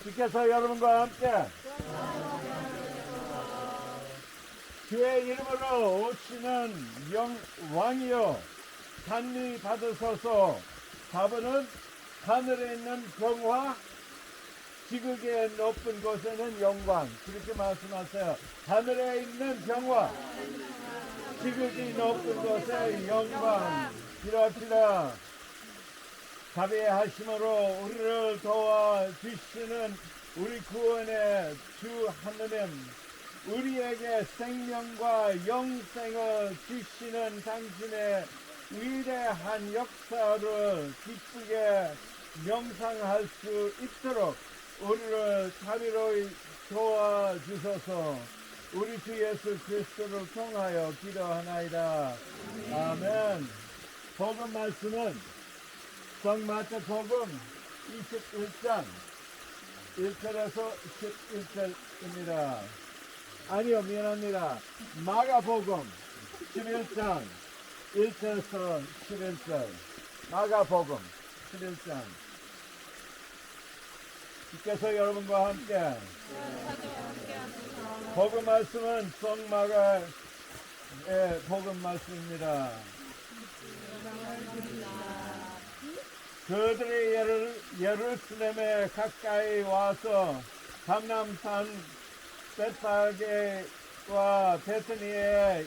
주께서 여러분과 함께 주의 이름으로 오시는 왕이여 찬미 받으소서. 답은 하늘에 있는 평화, 지극히 높은 곳에는 영광. 그렇게 말씀하세요. 하늘에 있는 평화, 지극히 높은 곳에 영광. 기도합시다. 자비하심으로 우리를 도와주시는 우리 구원의 주 하느님, 우리에게 생명과 영생을 주시는 당신의 위대한 역사를 기쁘게 명상할 수 있도록 우리를 자비로이 도와주소서. 우리 주 예수 그리스도를 통하여 기도하나이다. 아멘. 복음 말씀은 성마태복음 21장 1절에서 11절입니다. 아니요, 미안합니다. 마가복음 11장 1절에서 11절. 마가복음 11장. 주께서 여러분과 함께 복음 말씀은 성마가의 복음 말씀입니다. 그들이 예루살렘에 가까이 와서 감람산 벳파게와 베트니에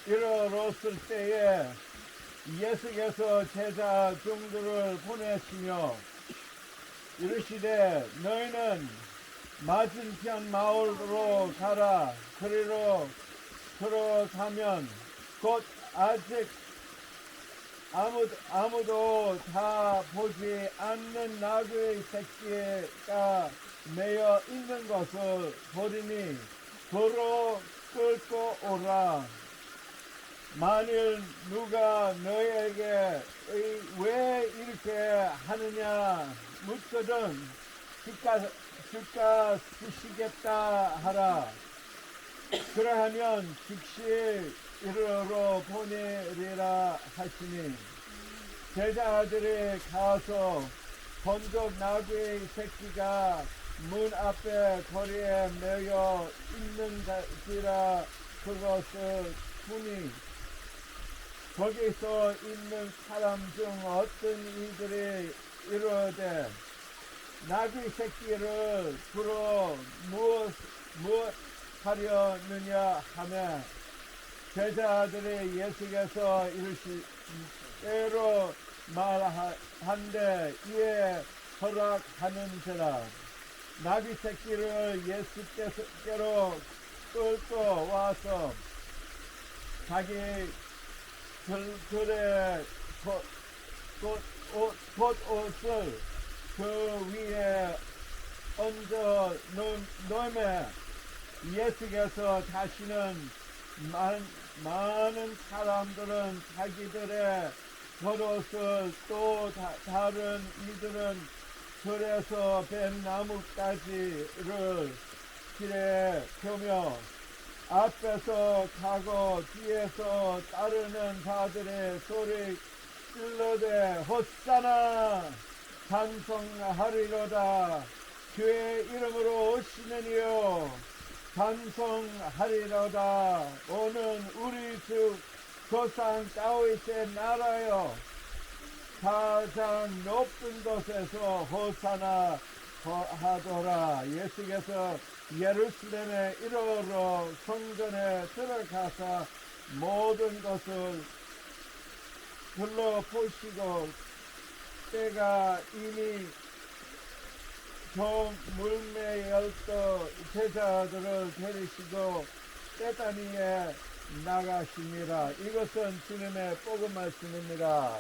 이르렀을 때에 예수께서 제자 중들을 보내시며 이르시되 너희는 맞은편 마을로 가라. 그리로 들어가면 곧 아직 아무도 다 보지 않는 나귀의 새끼가 매여 있는 것을 보리니 도로 끌고 오라. 만일 누가 너희에게 왜 이렇게 하느냐 묻거든 주가 쓰시겠다 하라. 그러하면 즉시 이르러 보내리라 하시니 제자들이 가서 본적 나귀의 새끼가 문 앞에 거리에 매여 있는지라 그것을 보니 거기서 있는 사람 중 어떤 이들이 이르되 나귀 새끼를 풀어 무엇 하려느냐 하며 제자들이 예수께서 이르시대로 말한데 이에 허락하는지라. 나귀 새끼를 예수께로 끌고 와서 자기 들에 겉옷을 그 위에 얹어 놓으며 예수께서 다시는 많은 사람들은 자기들의 겉옷을 또 다른 이들은 들에서 벤 나뭇가지를 길에 펴며 앞에서 가고 뒤에서 따르는 자들의 소리 질러대 헛사나 찬송하리로다. 주의 이름으로 오시는 이여 찬송하리로다. 오는 우리 주 조상 다윗의 나라여 가장 높은 곳에서 호사나 하더라. 예수께서 예루살렘에 이르러 성전에 들어가사 모든 것을 둘러보시고 때가 이미 좀 물매였던 제자들을 데리시고 베다니에 나가십니다. 이것은 주님의 복음 말씀입니다.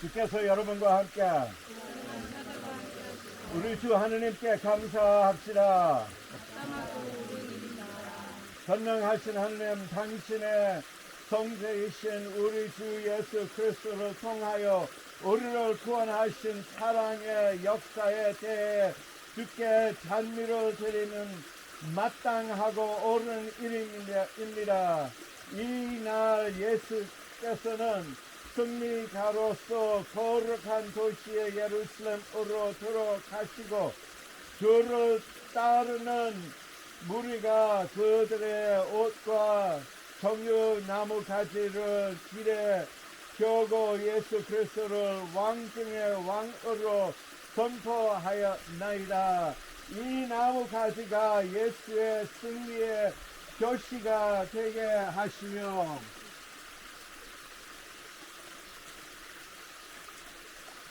주께서 여러분과 함께 우리 주 하느님께 감사합시다. 전능하신 하느님 당신의 성자이신 우리 주 예수 그리스도를 통하여 우리를 구원하신 사랑의 역사에 대해 주께 찬미를 드리는 마땅하고 옳은 일입니다. 이 날 예수께서는 승리자로서 거룩한 도시의 예루살렘으로 들어가시고 주를 따르는 무리가 그들의 옷과 정유 나무 가지를 길에 펴고 예수 그리스도를 왕 중의 왕으로 선포하였나이다. 이 나무 가지가 예수의 승리의 표시가 되게 하시며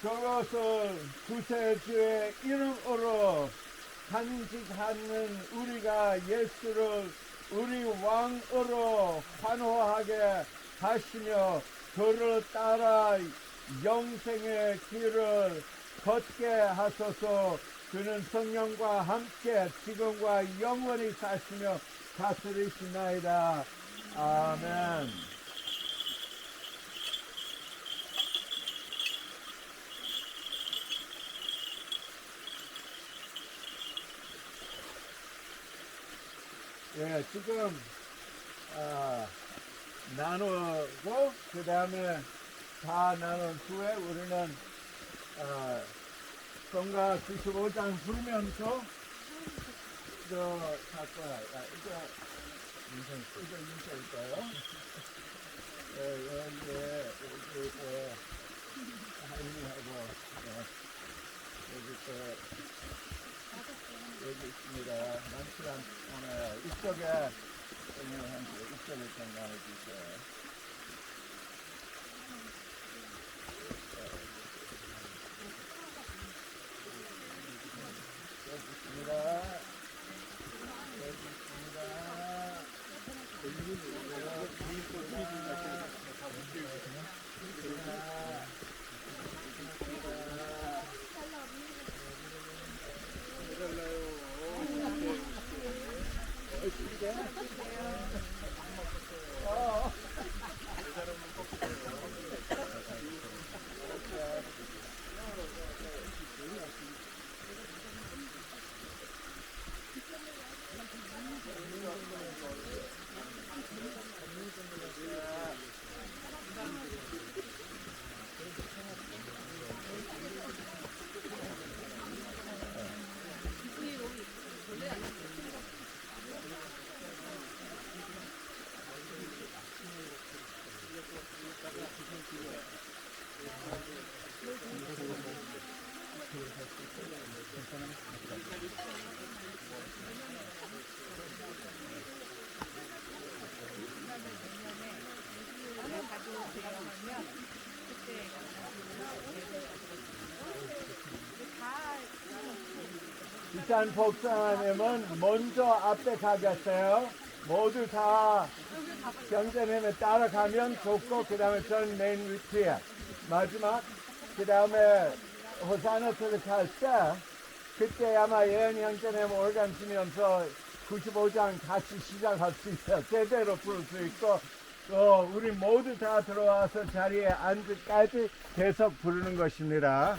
저것을 구세주의 이름으로 간직하는 우리가 예수를 우리 왕으로 환호하게 하시며 그를 따라 영생의 길을 걷게 하소서. 그는 성령과 함께 지금과 영원히 사시며 다스리시나이다. 아멘. 예, 지금 나누고 그 다음에 다 나눈 후에 우리는 성가 95장 부르면서 이거 인사일까요? 하이하고 여기 있습니다. 많지 않아요. 이쪽에 이쪽에 좀 나눠주세요. 여기 있습니다. 여기 비싼 복사님은 먼저 앞에 가겠어요. 모두 다 경제님에 따라가면 좋고 그 다음에 전 맨 위치에 마지막 그 다음에 호사나 들어갈 때 그때 아마 예언 형제님 올간 치면서 95장 다시 시작할 수 있어요. 제대로 부를 수 있고 또 우리 모두 다 들어와서 자리에 앉을까지 계속 부르는 것입니다.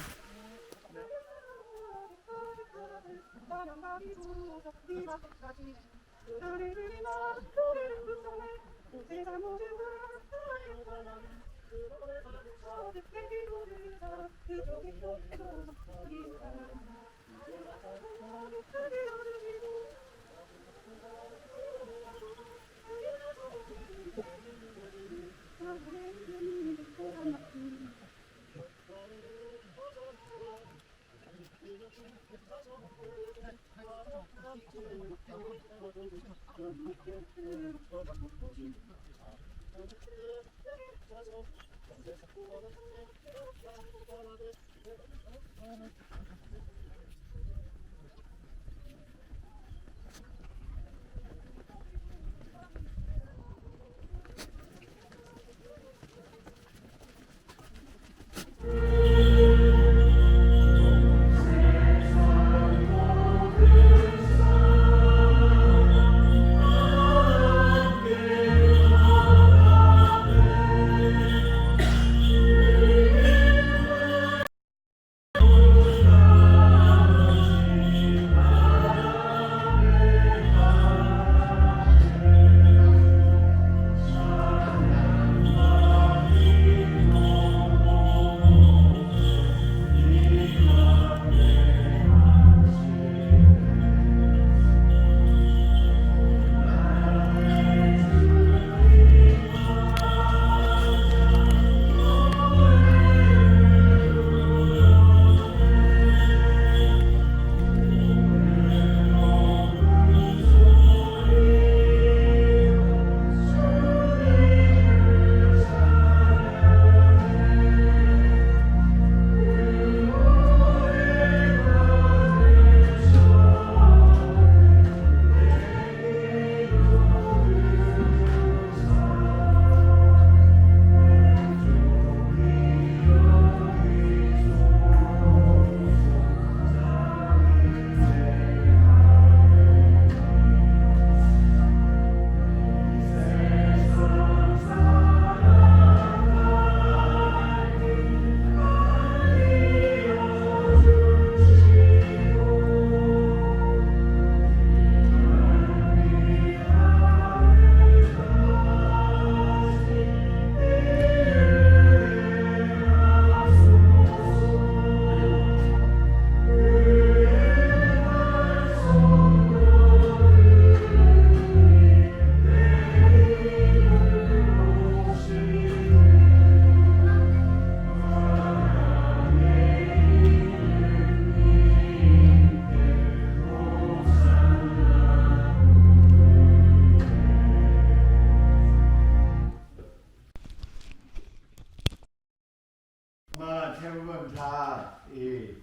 이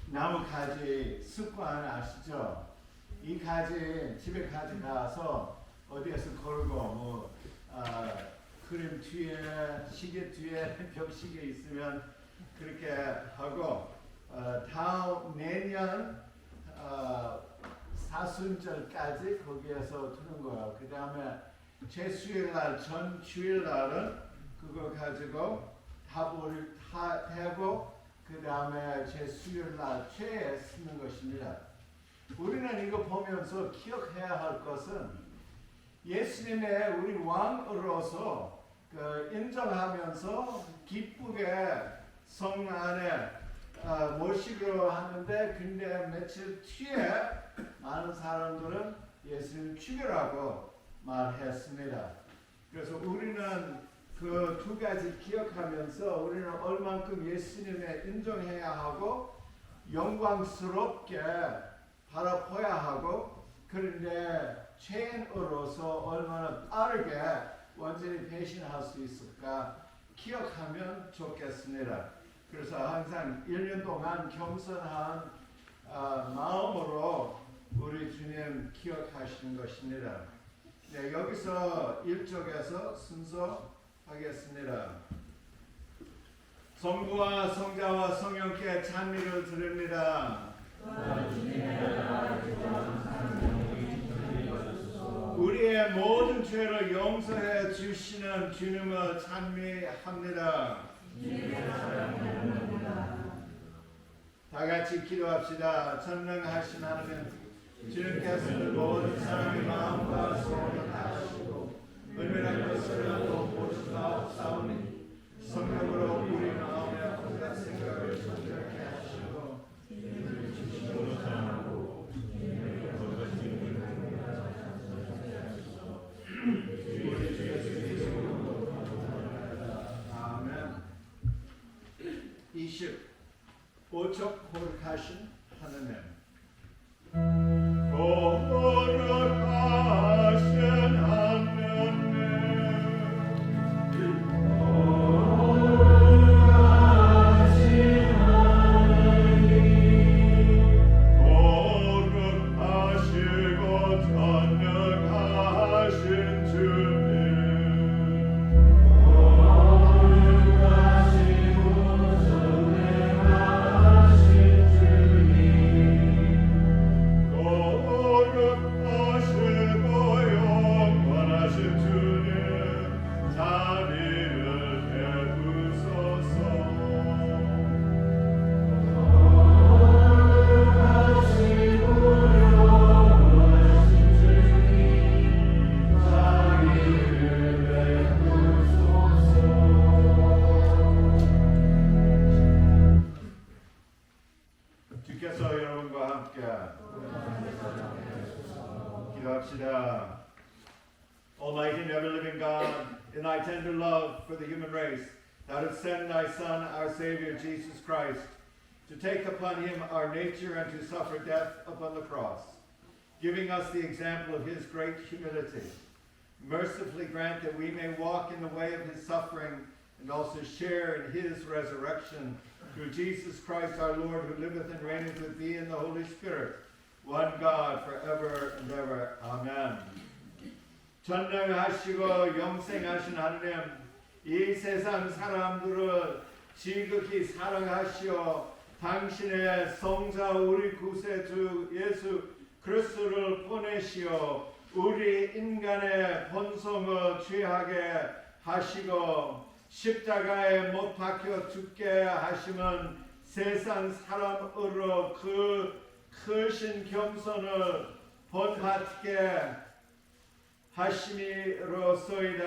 나무 가지 습관 아시죠? 이 가지 집에 가져가서 어디에서 걸고 뭐 크림 뒤에 시계 뒤에 벽시계 있으면 그렇게 하고 다음 내년 사순절까지 거기에서 두는 거예요. 그 다음에 제수일날 전 주일날은 그거 가지고 타보를 타고 그 다음에 제수일날 최에 쓰는 것입니다. 우리는 이거 보면서 기억해야 할 것은 예수님의 우리 왕으로서 인정하면서 기쁘게 성 안에 모시기로 하는데 근데 며칠 뒤에 많은 사람들은 예수님 죽이라고 말했습니다. 그래서 우리는 그 두 가지 기억하면서 우리는 얼만큼 예수님을 인정해야 하고 영광스럽게 바라봐야 하고 그런데 죄인으로서 얼마나 빠르게 완전히 배신할 수 있을까 기억하면 좋겠습니다. 그래서 항상 1년 동안 겸손한 마음으로 우리 주님 기억하시는 것입니다. 네, 여기서 1쪽에서 순서하겠습니다. 성부와 성자와 성령께 찬미를 드립니다. 우리의 모든 죄를 용서해 주시는 주님을 찬미합니다. 다 같이 기도합시다. 전능하신 하나님, 주님께서는 모든 사람의 마음과 소원을 아시고 은밀한 것을 모두가 없사오니 성령으로 우리 마음에 온갖 생각을 정결케 하시고 이를 주시고 사랑하고 우리 주 예수 그리스도로 아멘. 25쪽 거룩하신 하나님, 거룩하신 하나님, 거룩하시고 전능하신 주님, 주께서 여러분과 함께 기도합시다. Almighty and ever-living God, in thy tender love for the human race, thou didst send thy Son, our Savior, Jesus Christ, to take upon him our nature and to suffer death upon the cross, giving us the example of his great humility. Mercifully grant that we may walk in the way of his suffering and also share in his resurrection through Jesus Christ our Lord, who liveth and reigneth with thee in the Holy Spirit, one God, forever and ever. Amen. 전능하시고 영생하신 하나님, 이 세상 사람들을 지극히 사랑하시어 당신의 성자 우리 구세주 예수 그리스도를 보내시어 우리 인간의 본성을 취하게 하시고 십자가에 못 박혀 죽게 하심은 세상 사람으로 그 크신 겸손을 본받게 하심이로소이다.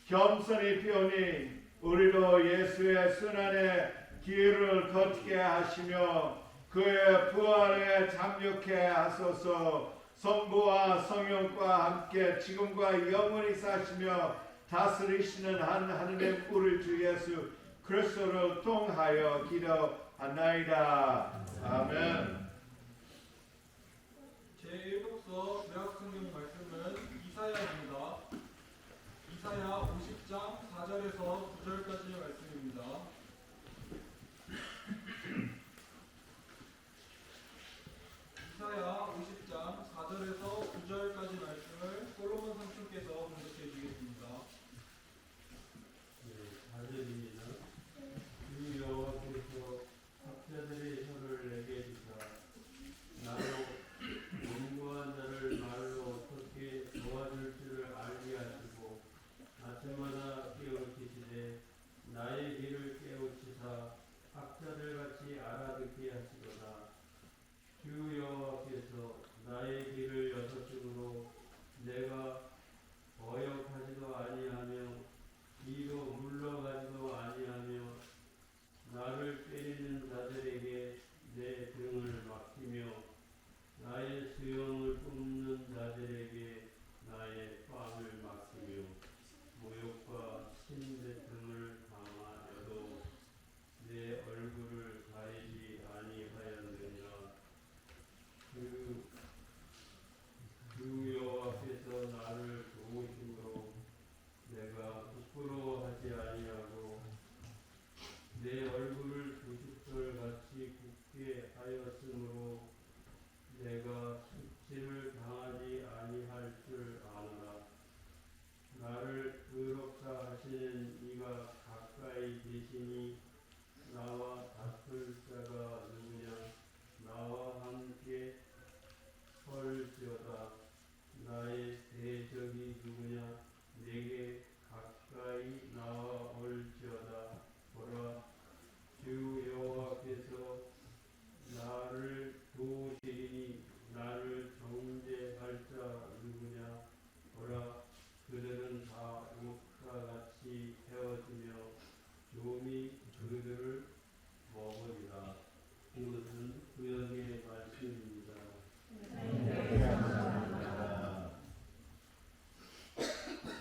겸손히 피오니 우리도 예수의 순환의 길을 걷게 하시며 그의 부활에 참여케 하소서. 성부와 성령과 함께 지금과 영원히 사시며 다스리시는 한 하나님 우리 주 예수 그리스도를 통하여 기도하나이다. 아멘. 제1복서 구약성경 말씀은 이사야입니다. 이사야 50장 4절에서 9절까지의 말씀입니다. 괜찮게 하시도다. 주 여호와께서 나의 길을 여섯중으로 내가 거역하지도 아니하며 이도 물러가지도 아니하며 나를 때리는 자들에게 내 등을 맡기며 나의 수염을 뽑는 자들에게 나의 뺨을 맡기며 모욕과 신대 등을 당하여도 내 얼굴을 가리지 아니하였느니라. 주 여호와께서 나를 도우심으로 내가 부끄러워하지 아니하고 내 얼굴을 부싯돌같이 굳게 하였으므로 내가 수치를 당하지 아니할 줄 아노라. 나를 의롭다 하시는 이가 가까이 계시니 나와 다툴 자가 누구냐. 나와 함께 설지어다. 나의 대적이 누구냐. 내게 가까이 나와 올지어다. 보라, 주 여호와께서 나를 도우시리니 나를 정죄할 자 누구냐. 보라, 그들은 다 옷과 같이 헤어지며 좀이 그들을 먹으리라. 이것은 구약의 말씀입니다.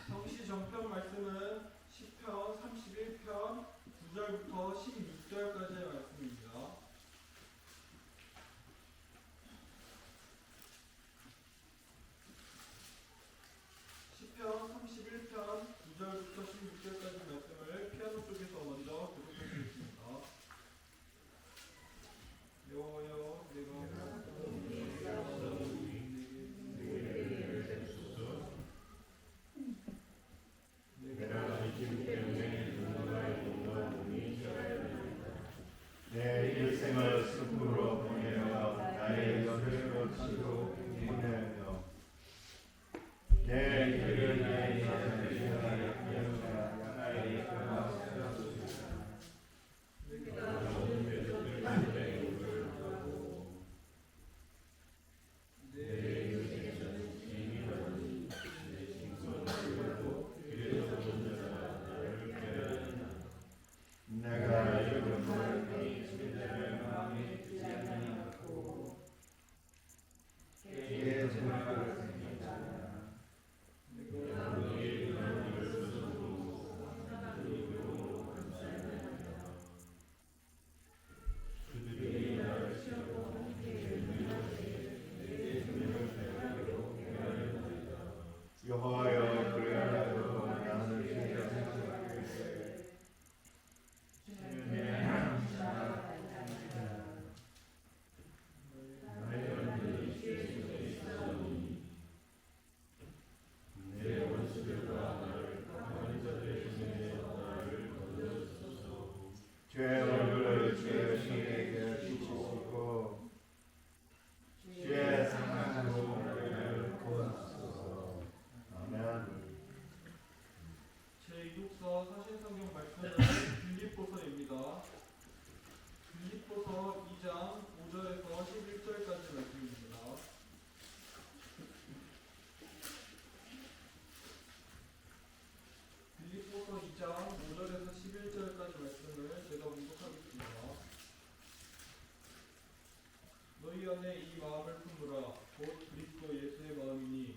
성시 정편 말씀은 시편 31편 9절부터 16절까지의 말씀입니다. 시편 31편 9절부터 16절까지 말씀을 피아노 쪽에서 먼저 교독해드리겠습니다. 여호여 내가 내 일생을 숲으로 보내며 나의 여름으로 치고 보내며 내 길을 나의 나의 내가 이름을 그의 마음에 두지 않고 그의 생각을 생각하나 내가 그의 이름을 스스로 상상으로 감사하며 그들이 나를 시험하고 함께 내 주님을 배우려 하였나이다. 여호와여 그리하여도 나를 생각하시되 죄의 얼굴을 죄인에게 비추시고 죄의 상함으로 우리를 구하소서. 아멘. 제2독서 사신성경 말씀은 빌립보서입니다. 빌립보서 2장 5절에서 11절까지 말씀입니다. 빌립보서 2장 5절에서 11절까지 말씀을 제가 봉독하겠습니다. 너희 안에 이 마음을 품으라. 곧 그리스도 예수의 마음이니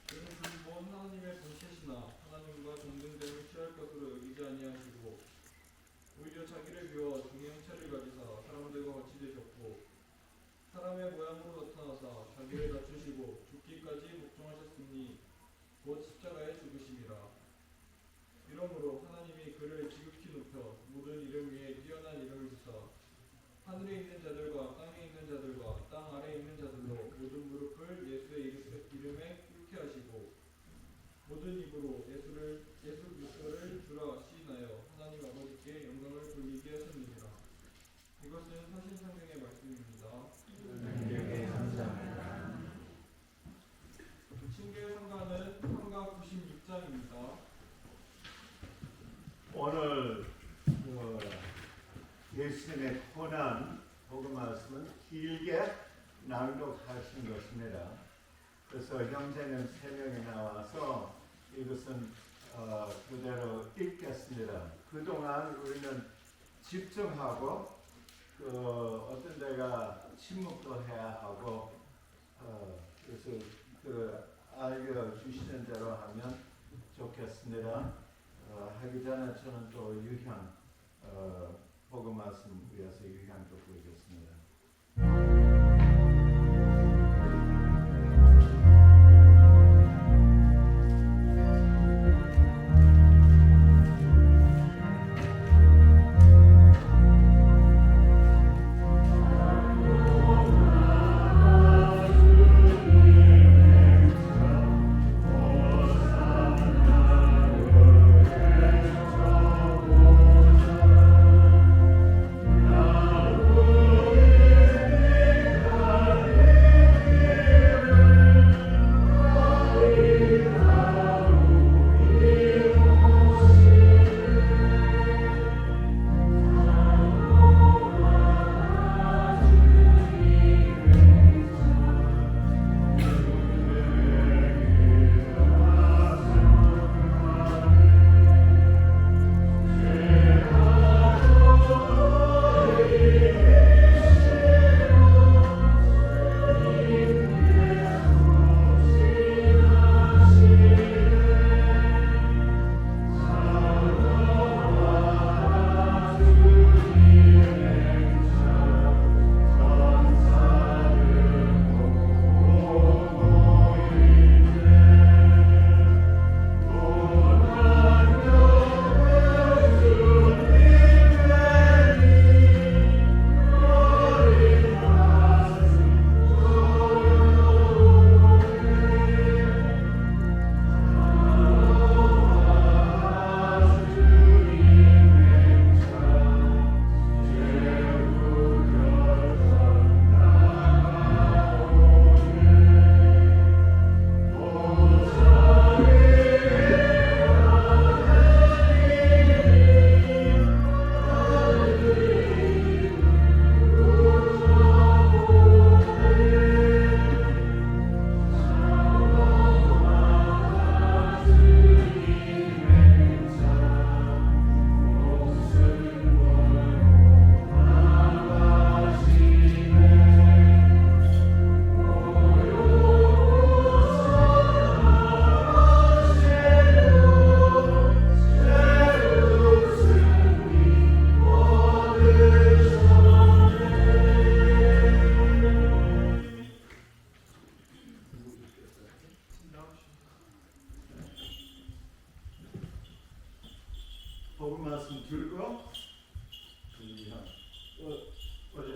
그는 근본 하나님의 본체시나 하나님과 동등됨을 취할 것으로 여기지 아니하시고 오히려 자기를 비워 종의 형체를 가지사 사람들과 같이 되셨고 사람의 모양으로 나타나사 자기를 낮추시고 죽기까지 복종하셨으니 곧 십자가에 죽으심이라. 이러므로 하나님이 그를 지극히 높여 모든 이름 위에 뛰어난 이름을 주사 하늘에 있는 자들과 땅에 있는 자들과 땅 아래에 있는 자들로 모든 무릎을 예수의 이름에 꿇게 하시고 모든 입으로 예수 그리스도를 주라 시인하여 하나님 아버지께 영광을 돌리게 하셨느니라. 말씀은 길게 낭독하신 것입니다. 그래서 형제는 3명이 나와서 이것은 그대로 읽겠습니다. 그동안 우리는 집중하고 어떤 데가 침묵도 해야 하고 그래서 알려주시는 대로 하면 좋겠습니다. 하기 전에 저는 또 유형 복음 말씀 위해서 유형도 보이겠습니다. 복음 말씀 들고 유형 어제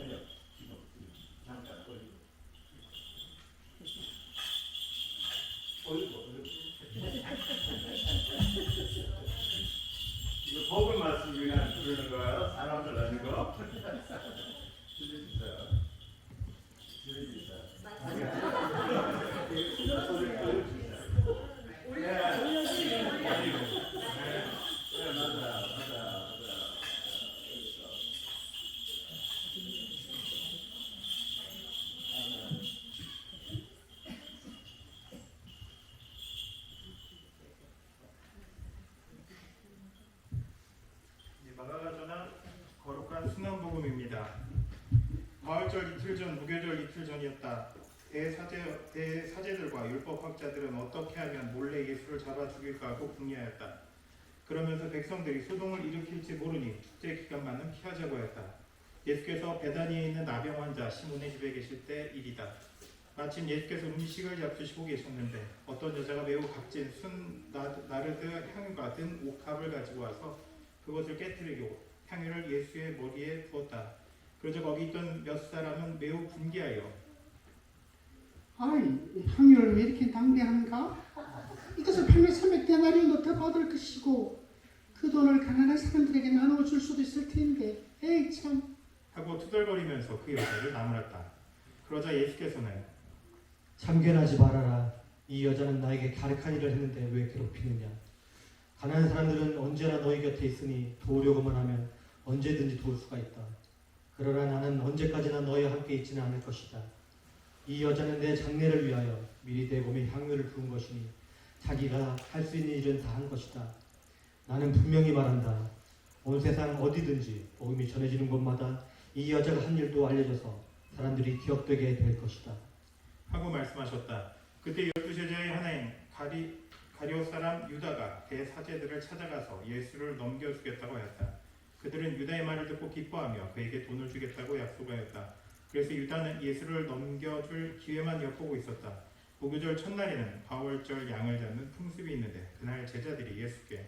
아니요 잠깐 어디고 이거 복음 말씀 유형 부르는 거예요. 사람들 아닌 거. 들려주세요. 마가가전은 거룩한 순환복음입니다. 마을절 이틀 전, 무교절 이틀 전이었다. 대사제들과 율법학자들은 어떻게 하면 몰래 예수를 잡아 죽일까 하고 궁리하였다. 그러면서 백성들이 소동을 일으킬지 모르니 축제 기간만은 피하자고 했다. 예수께서 베다니에 있는 나병 환자 시몬의 집에 계실 때 일이다. 마침 예수께서 음식을 잡수시고 계셨는데 어떤 여자가 매우 값진 순 나르드 향유가 든 옥합을 가지고 와서 그것을 깨뜨리고 향유를 예수의 머리에 부었다. 그러자 거기 있던 몇 사람은 매우 분개하여 아이, 향유를 왜 이렇게 낭비하는가? 이것을 팔면 300데나리온도 더 받을 것이고 그 돈을 가난한 사람들에게 나누어 줄 수도 있을 텐데 에이 참 하고 투덜거리면서 그 여자를 나무랐다. 그러자 예수께서는 참견하지 말아라. 이 여자는 나에게 가득한 일을 했는데 왜 괴롭히느냐. 가난한 사람들은 언제나 너희 곁에 있으니 도우려고만 하면 언제든지 도울 수가 있다. 그러나 나는 언제까지나 너희와 함께 있지는 않을 것이다. 이 여자는 내 장례를 위하여 미리 대범이 향유를 부은 것이니 자기가 할 수 있는 일은 다 한 것이다. 나는 분명히 말한다. 온 세상 어디든지 복음이 전해지는 곳마다 이 여자가 한 일도 알려져서 사람들이 기억되게 될 것이다. 하고 말씀하셨다. 그때 12제자의 하나인 가룟 사람 유다가 대사제들을 찾아가서 예수를 넘겨주겠다고 하였다. 그들은 유다의 말을 듣고 기뻐하며 그에게 돈을 주겠다고 약속하였다. 그래서 유다는 예수를 넘겨줄 기회만 엿보고 있었다. 무교절 첫날에는 과월절 양을 잡는 풍습이 있는데 그날 제자들이 예수께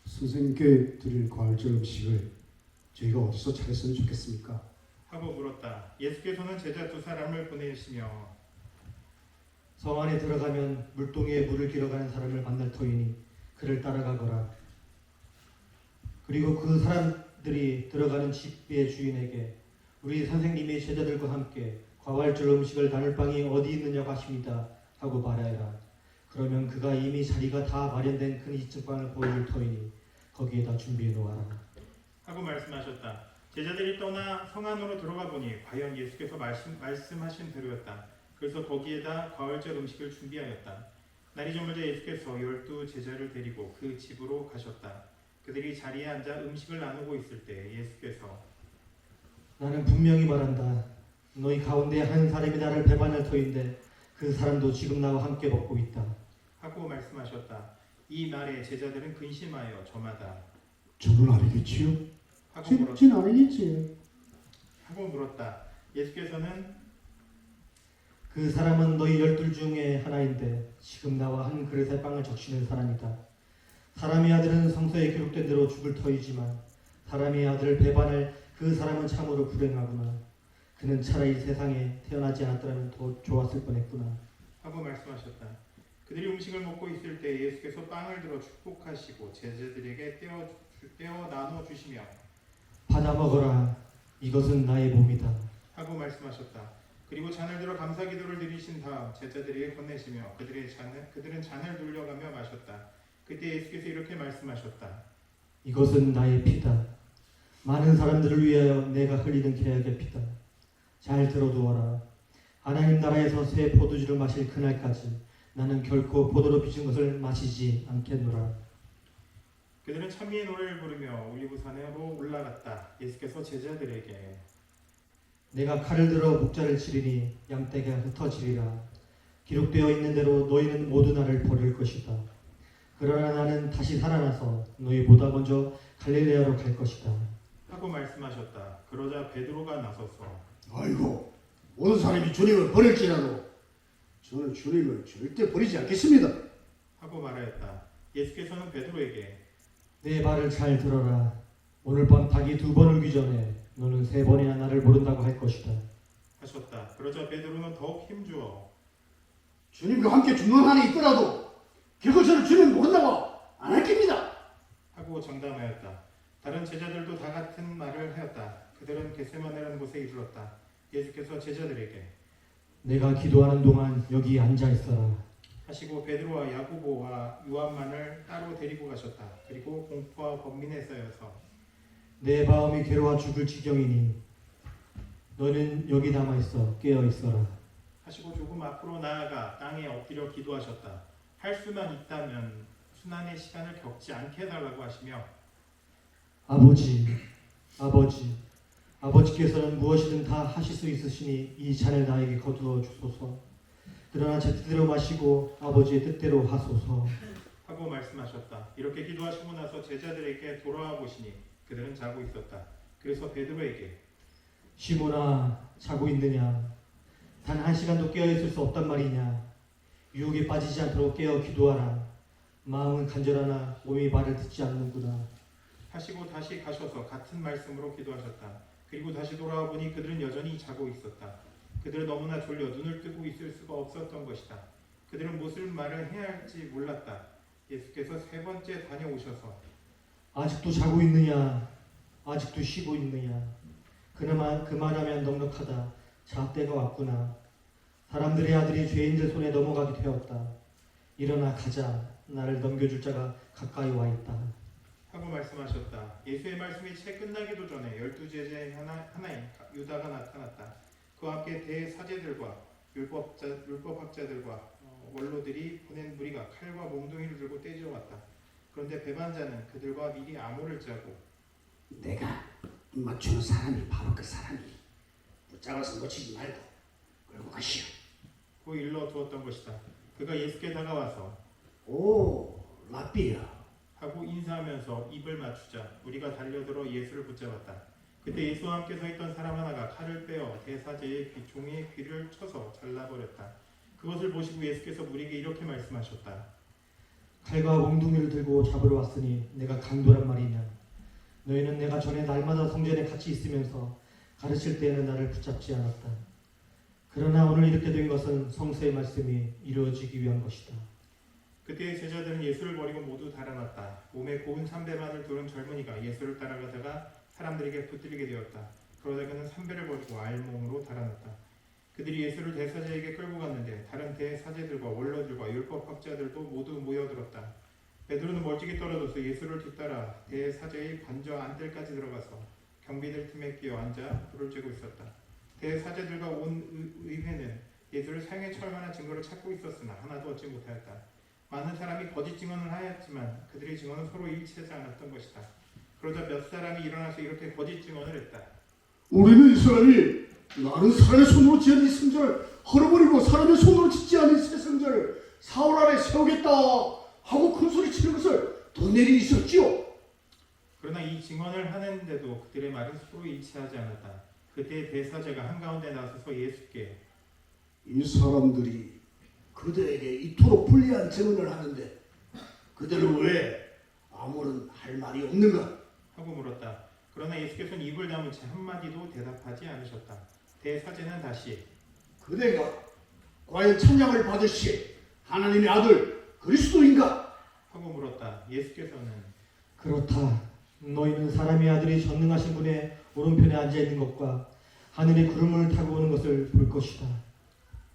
선생님께 드릴 과일절 음식을 저희가 어디서 차렸으면 좋겠습니까? 하고 물었다. 예수께서는 제자 2사람을 보내시며 성 안에 들어가면 물동이에 물을 길어가는 사람을 만날 터이니 그를 따라가거라. 그리고 그 사람들이 들어가는 집의 주인에게 우리 선생님이 제자들과 함께 과활절 음식을 나눌 방이 어디 있느냐고 하십니다 하고 말하여라. 그러면 그가 이미 자리가 다 마련된 큰 2층 방을 보여줄 터이니 거기에다 준비해 놓아라. 하고 말씀하셨다. 제자들이 떠나 성 안으로 들어가 보니 과연 예수께서 말씀하신 대로였다. 그래서 거기에다 과월절 음식을 준비하였다. 날이 저물자 예수께서 12제자를 데리고 그 집으로 가셨다. 그들이 자리에 앉아 음식을 나누고 있을 때 예수께서 나는 분명히 말한다. 너희 가운데 한 사람이 나를 배반할 터인데 그 사람도 지금 나와 함께 먹고 있다. 하고 말씀하셨다. 이 말에 제자들은 근심하여 저마다 저는 아니겠지요? 진 아니겠지. 하고 물었다. 예수께서는 그 사람은 너희 12 중에 하나인데 지금 나와 한 그릇의 빵을 적시는 사람이다. 사람의 아들은 성서에 기록된 대로 죽을 터이지만 사람의 아들을 배반할 그 사람은 참으로 불행하구나. 그는 차라리 세상에 태어나지 않았더라면 더 좋았을 뻔했구나. 하고 말씀하셨다. 그들이 음식을 먹고 있을 때 예수께서 빵을 들어 축복하시고 제자들에게 떼어 나눠 주시며 받아 먹어라. 이것은 나의 몸이다. 하고 말씀하셨다. 그리고 잔을 들어 감사 기도를 드리신 다음 제자들에게 건네시며 그들은 잔을 돌려가며 마셨다. 그때 예수께서 이렇게 말씀하셨다. 이것은 나의 피다. 많은 사람들을 위하여 내가 흘리는 계약의 피다. 잘 들어두어라. 하나님 나라에서 새 포도주를 마실 그날까지 나는 결코 포도로 빚은 것을 마시지 않겠노라. 그들은 찬미의 노래를 부르며 올리브산으로 올라갔다. 예수께서 제자들에게 내가 칼을 들어 목자를 치리니 양떼가 흩어지리라. 기록되어 있는 대로 너희는 모두 나를 버릴 것이다. 그러나 나는 다시 살아나서 너희보다 먼저 갈릴레아로 갈 것이다. 하고 말씀하셨다. 그러자 베드로가 나서서 아이고, 모든 사람이 주님을 버릴지라도 저는 주님을 절대 버리지 않겠습니다. 하고 말하였다. 예수께서는 베드로에게 내 말을 잘 들어라. 오늘 밤 닭이 2번 울기 전에 너는 3번이나 나를 모른다고 할 것이다. 하셨다. 그러자 베드로는 더욱 힘주어 주님과 함께 죽는 한이 있더라도 결국 저는 주님 모른다고 안 할 겁니다. 하고 장담하였다. 다른 제자들도 다 같은 말을 하였다. 그들은 겟세마네라는 곳에 이르렀다. 예수께서 제자들에게 내가 기도하는 동안 여기 앉아 있어라. 하시고 베드로와 야고보와 요한만을 따로 데리고 가셨다. 그리고 공포와 번민에 쌓여서 내 마음이 괴로워 죽을 지경이니 너는 여기 남아 있어 깨어 있어라. 하시고 조금 앞으로 나아가 땅에 엎드려 기도하셨다. 할 수만 있다면 순환의 시간을 겪지 않게 해달라고 하시며 아버지께서는 무엇이든 다 하실 수 있으시니 이 잔을 나에게 거두어 주소서. 그러나 제 뜻대로 마시고 아버지의 뜻대로 하소서. 하고 말씀하셨다. 이렇게 기도하시고 나서 제자들에게 돌아와 보시니 그들은 자고 있었다. 그래서 베드로에게 시몬아, 자고 있느냐? 단 1시간도 깨어 있을 수 없단 말이냐? 유혹에 빠지지 않도록 깨어 기도하라. 마음은 간절하나 몸이 말을 듣지 않는구나. 하시고 다시 가셔서 같은 말씀으로 기도하셨다. 그리고 다시 돌아와 보니 그들은 여전히 자고 있었다. 그들은 너무나 졸려 눈을 뜨고 있을 수가 없었던 것이다. 그들은 무슨 말을 해야 할지 몰랐다. 예수께서 3번째 다녀오셔서 아직도 자고 있느냐? 아직도 쉬고 있느냐? 그나마 그만하면 넉넉하다. 자때가 왔구나. 사람들의 아들이 죄인들 손에 넘어가게 되었다. 일어나 가자. 나를 넘겨줄 자가 가까이 와 있다. 하고 말씀하셨다. 예수의 말씀이 채 끝나기도 전에 12제자의 하나인 유다가 나타났다. 그와 함께 대사제들과 율법학자들과 원로들이 보낸 무리가 칼과 몽둥이를 들고 떼지러 왔다. 그런데 배반자는 그들과 미리 암호를 짜고 내가 맞추는 사람이 바로 그 사람이. 붙잡아서 놓치지 말고 끌고 가시오. 고 일러 두었던 것이다. 그가 예수께 다가와서 오, 라비야. 하고 인사하면서 입을 맞추자 우리가 달려들어 예수를 붙잡았다. 그때 예수와 함께 서 있던 사람 하나가 칼을 빼어 대사제의 종의 귀를 쳐서 잘라버렸다. 그것을 보시고 예수께서 우리에게 이렇게 말씀하셨다. 칼과 몽둥이를 들고 잡으러 왔으니 내가 강도란 말이냐. 너희는 내가 전에 날마다 성전에 같이 있으면서 가르칠 때에는 나를 붙잡지 않았다. 그러나 오늘 이렇게 된 것은 성서의 말씀이 이루어지기 위한 것이다. 그때 제자들은 예수를 버리고 모두 달아났다. 몸에 고운 삼배만을 두른 젊은이가 예수를 따라가다가 사람들에게 붙들리게 되었다. 그러다 그는 삼배를 버리고 알몸으로 달아났다. 그들이 예수를 대사제에게 끌고 갔는데 다른 대사제들과 원로들과 율법학자들도 모두 모여들었다. 베드로는 멀찍이 떨어져서 예수를 뒤따라 대사제의 관저 안뜰까지 들어가서 경비들 틈에 끼어 앉아 불을 쬐고 있었다. 대사제들과 온 의회는 예수를 사형에 처할 만한 증거를 찾고 있었으나 하나도 얻지 못하였다. 많은 사람이 거짓 증언을 하였지만 그들의 증언은 서로 일치하지 않았던 것이다. 그러자 몇 사람이 일어나서 이렇게 거짓 증언을 했다. 우리는 이 사람이 나는 사람의 손으로 지은 이 성전을 헐어버리고 사람의 손으로 짓지 않은 새 성전을 사흘 안에 세우겠다 하고 큰 소리 치는 것을 돈 내리 있었지요. 그러나 이 증언을 하는데도 그들의 말은 서로 일치하지 않았다. 그때 대사제가 한가운데 나서서 예수께 이 사람들이 그들에게 이토록 불리한 증언을 하는데 그들은 왜 아무런 할 말이 없는가? 하고 물었다. 그러나 예수께서는 입을 다문 채 한마디도 대답하지 않으셨다. 대사제는 다시 그대가 과연 찬양을 받으실 하나님의 아들 그리스도인가? 하고 물었다. 예수께서는 그렇다. 너희는 사람의 아들이 전능하신 분의 오른편에 앉아 있는 것과 하늘의 구름을 타고 오는 것을 볼 것이다.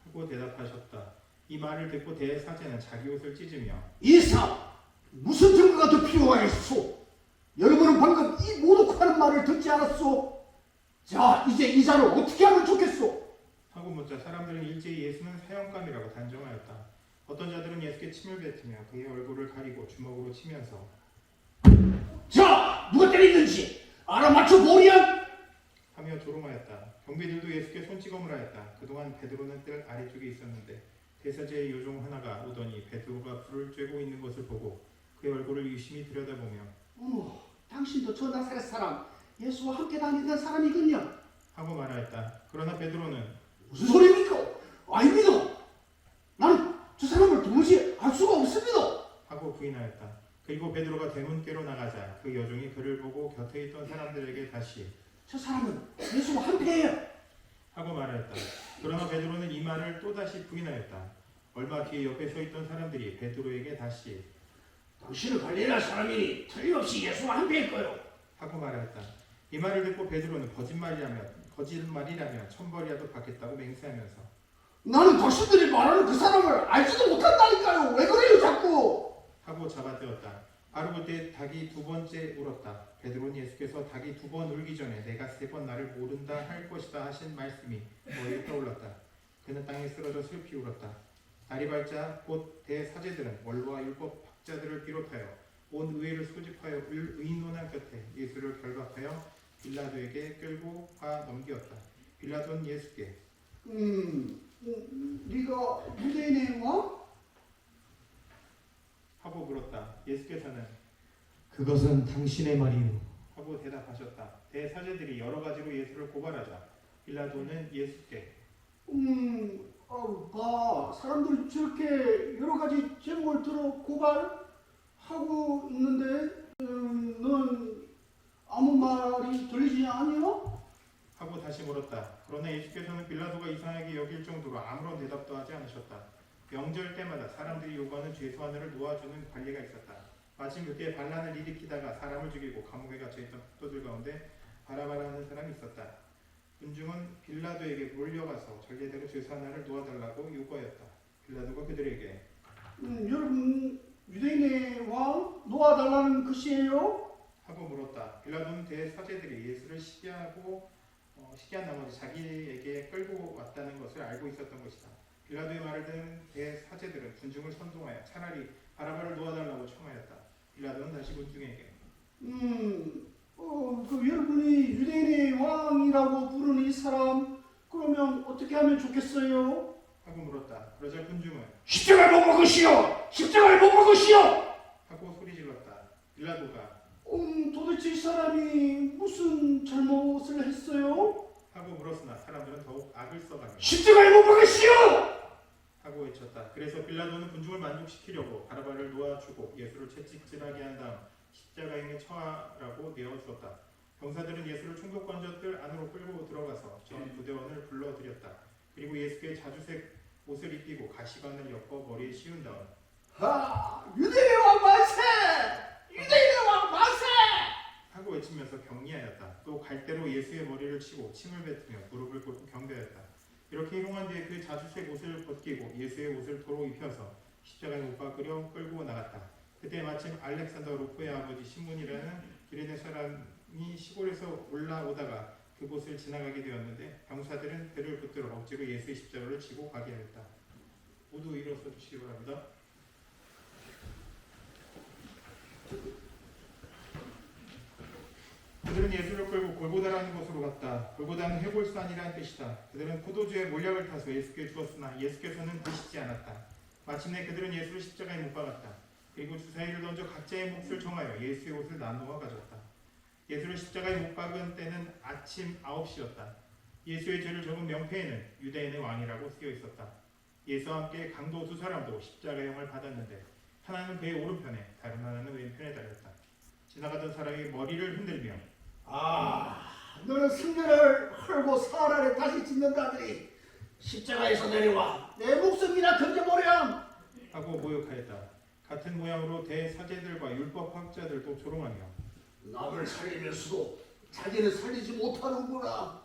하고 대답하셨다. 이 말을 듣고 대사제는 자기 옷을 찢으며 이사 무슨 증거가 더 필요하겠소? 여러분은 방금 이 모독하는 말을 듣지 않았소? 자 이제 이 자를 어떻게 하면 좋겠소? 하고 묻자 사람들은 일제히 예수는 사형감이라고 단정하였다. 어떤 자들은 예수께 침을 뱉으며 그의 얼굴을 가리고 주먹으로 치면서 자 누가 때리는지 알아맞혀 보랴? 하며 조롱하였다. 경비들도 예수께 손찌검을 하였다. 그동안 베드로는 뜰 아래쪽에 있었는데 대사제의 요종 하나가 오더니 베드로가 불을 쬐고 있는 것을 보고 그의 얼굴을 유심히 들여다보며 어머, 당신도 저 나사렛 사람 예수와 함께 다니던 사람이군요. 하고 말하였다. 그러나 베드로는 무슨 소리입니까? 아닙니다. 나는 저 사람을 도무지 알 수가 없습니다. 하고 부인하였다. 그리고 베드로가 대문께로 나가자 그 여종이 그를 보고 곁에 있던 사람들에게 다시 저 사람은 예수와 함께해요. 하고 말하였다. 그러나 베드로는 이 말을 또다시 부인하였다. 얼마 뒤에 옆에 서 있던 사람들이 베드로에게 다시 당신은 갈릴리아 사람이니 틀림없이 예수와 함께일 거요. 하고 말하였다. 이 말을 듣고 베드로는 거짓말이라며 천벌이라도 받겠다고 맹세하면서 나는 당신들이 말하는 그 사람을 알지도 못한다니까요. 왜 그래요 자꾸? 하고 잡아떼었다. 바로 그때 닭이 두 번째 울었다. 베드로는 예수께서 닭이 두 번 울기 전에 내가 세 번 나를 모른다 할 것이다 하신 말씀이 머리에 떠올랐다. 그는 땅에 쓰러져 슬피 울었다. 날이 밝자 곧 대사제들은 원로와 율법학자들을 비롯하여 온 의회를 소집하여 의논한 끝에 예수를 결박하여 빌라도에게 끌고 가 넘겼다. 빌라도는 예수께 네가 유대인의 왕? 하고 물었다. 예수께서는 그것은 당신의 말이요. 하고 대답하셨다. 대사제들이 여러 가지로 예수를 고발하자 빌라도는 예수께 사람들이 저렇게 여러 가지 제목을 들어 고발하고 있는데 넌 아무 말이 들리지 않니요? 하고 다시 물었다. 그러나 예수께서는 빌라도가 이상하게 여길 정도로 아무런 대답도 하지 않으셨다. 명절 때마다 사람들이 요구하는 죄수하나를 놓아주는 관리가 있었다. 마침 그때 반란을 일으키다가 사람을 죽이고 감옥에 갇혀있던 폭도들 가운데 바라바라 하는 사람이 있었다. 군중은 빌라도에게 몰려가서 전례대로 죄수 하나를 놓아달라고 요구하였다. 빌라도가 그들에게 여러분 유대인의 왕 놓아달라는 것이에요? 하고 물었다. 빌라도는 대사제들이 예수를 시기한 나머지 자기에게 끌고 왔다는 것을 알고 있었던 것이다. 빌라도의 말을 듣는 대사제들은 군중을 선동하여 차라리 바라바를 놓아달라고 청하였다. 빌라도는 다시 군중에게 그 여러분이 유대인의 왕이라고 부르는 이 사람 그러면 어떻게 하면 좋겠어요? 하고 물었다. 그러자 군중은 십자가에 못 박으시오! 십자가에 못 박으시오! 하고 소리질렀다. 빌라도가 도대체 이 사람이 무슨 잘못을 했어요? 하고 물었으나 사람들은 더욱 악을 써가며 십자가에 못 박으시오! 하고 외쳤다. 그래서 빌라도는 군중을 만족시키려고 바라바를 놓아주고 예수를 채찍질하게 한 다음 십자가에 처하라고 내어주었다. 병사들은 예수를 총독관저들 안으로 끌고 들어가서 전 부대원을 불러들였다. 그리고 예수께 자주색 옷을 입히고 가시관을 엮어 머리에 씌운 다음 유대인의 왕 만세! 유대인의 왕 만세! 하고 외치면서 격리하였다. 또 갈대로 예수의 머리를 치고 침을 뱉으며 무릎을 꿇고 경배하였다. 이렇게 희롱한 뒤에 그 자주색 옷을 벗기고 예수의 옷을 도로 입혀서 십자가에 못 박으려 끌고 나갔다. 그때 마침 알렉산더 루포의 아버지 시몬이라는 기레네 사람이 시골에서 올라오다가 그곳을 지나가게 되었는데 병사들은 배를 붙들어 억지로 예수의 십자가를 지고 가게 하였다. 모두 일어서 주시기 바랍니다. 그들은 예수를 끌고 골고다라는 곳으로 갔다. 골고다는 해골산이라는 뜻이다. 그들은 포도주에 몰약을 타서 예수께 주었으나 예수께서는 드시지 않았다. 마침내 그들은 예수를 십자가에 못 박았다. 그리고 주사위를 던져 각자의 몫을 정하여 예수의 옷을 나누어 가졌다. 예수를 십자가에 못 박은 때는 아침 9시였다. 예수의 죄를 적은 명패에는 유대인의 왕이라고 쓰여 있었다. 예수와 함께 강도 두 사람도 십자가형을 받았는데 하나는 그의 오른편에 다른 하나는 왼편에 달렸다. 지나가던 사람이 머리를 흔들며 너는 승려를 헐고 사흘 안에 다시 짓는다더니 십자가에서 내려와 내 목숨이나 건져보렴. 하고 모욕하였다. 같은 모양으로 대사제들과 율법학자들도 조롱하며 남을 살리면서도 자기는 살리지 못하는구나.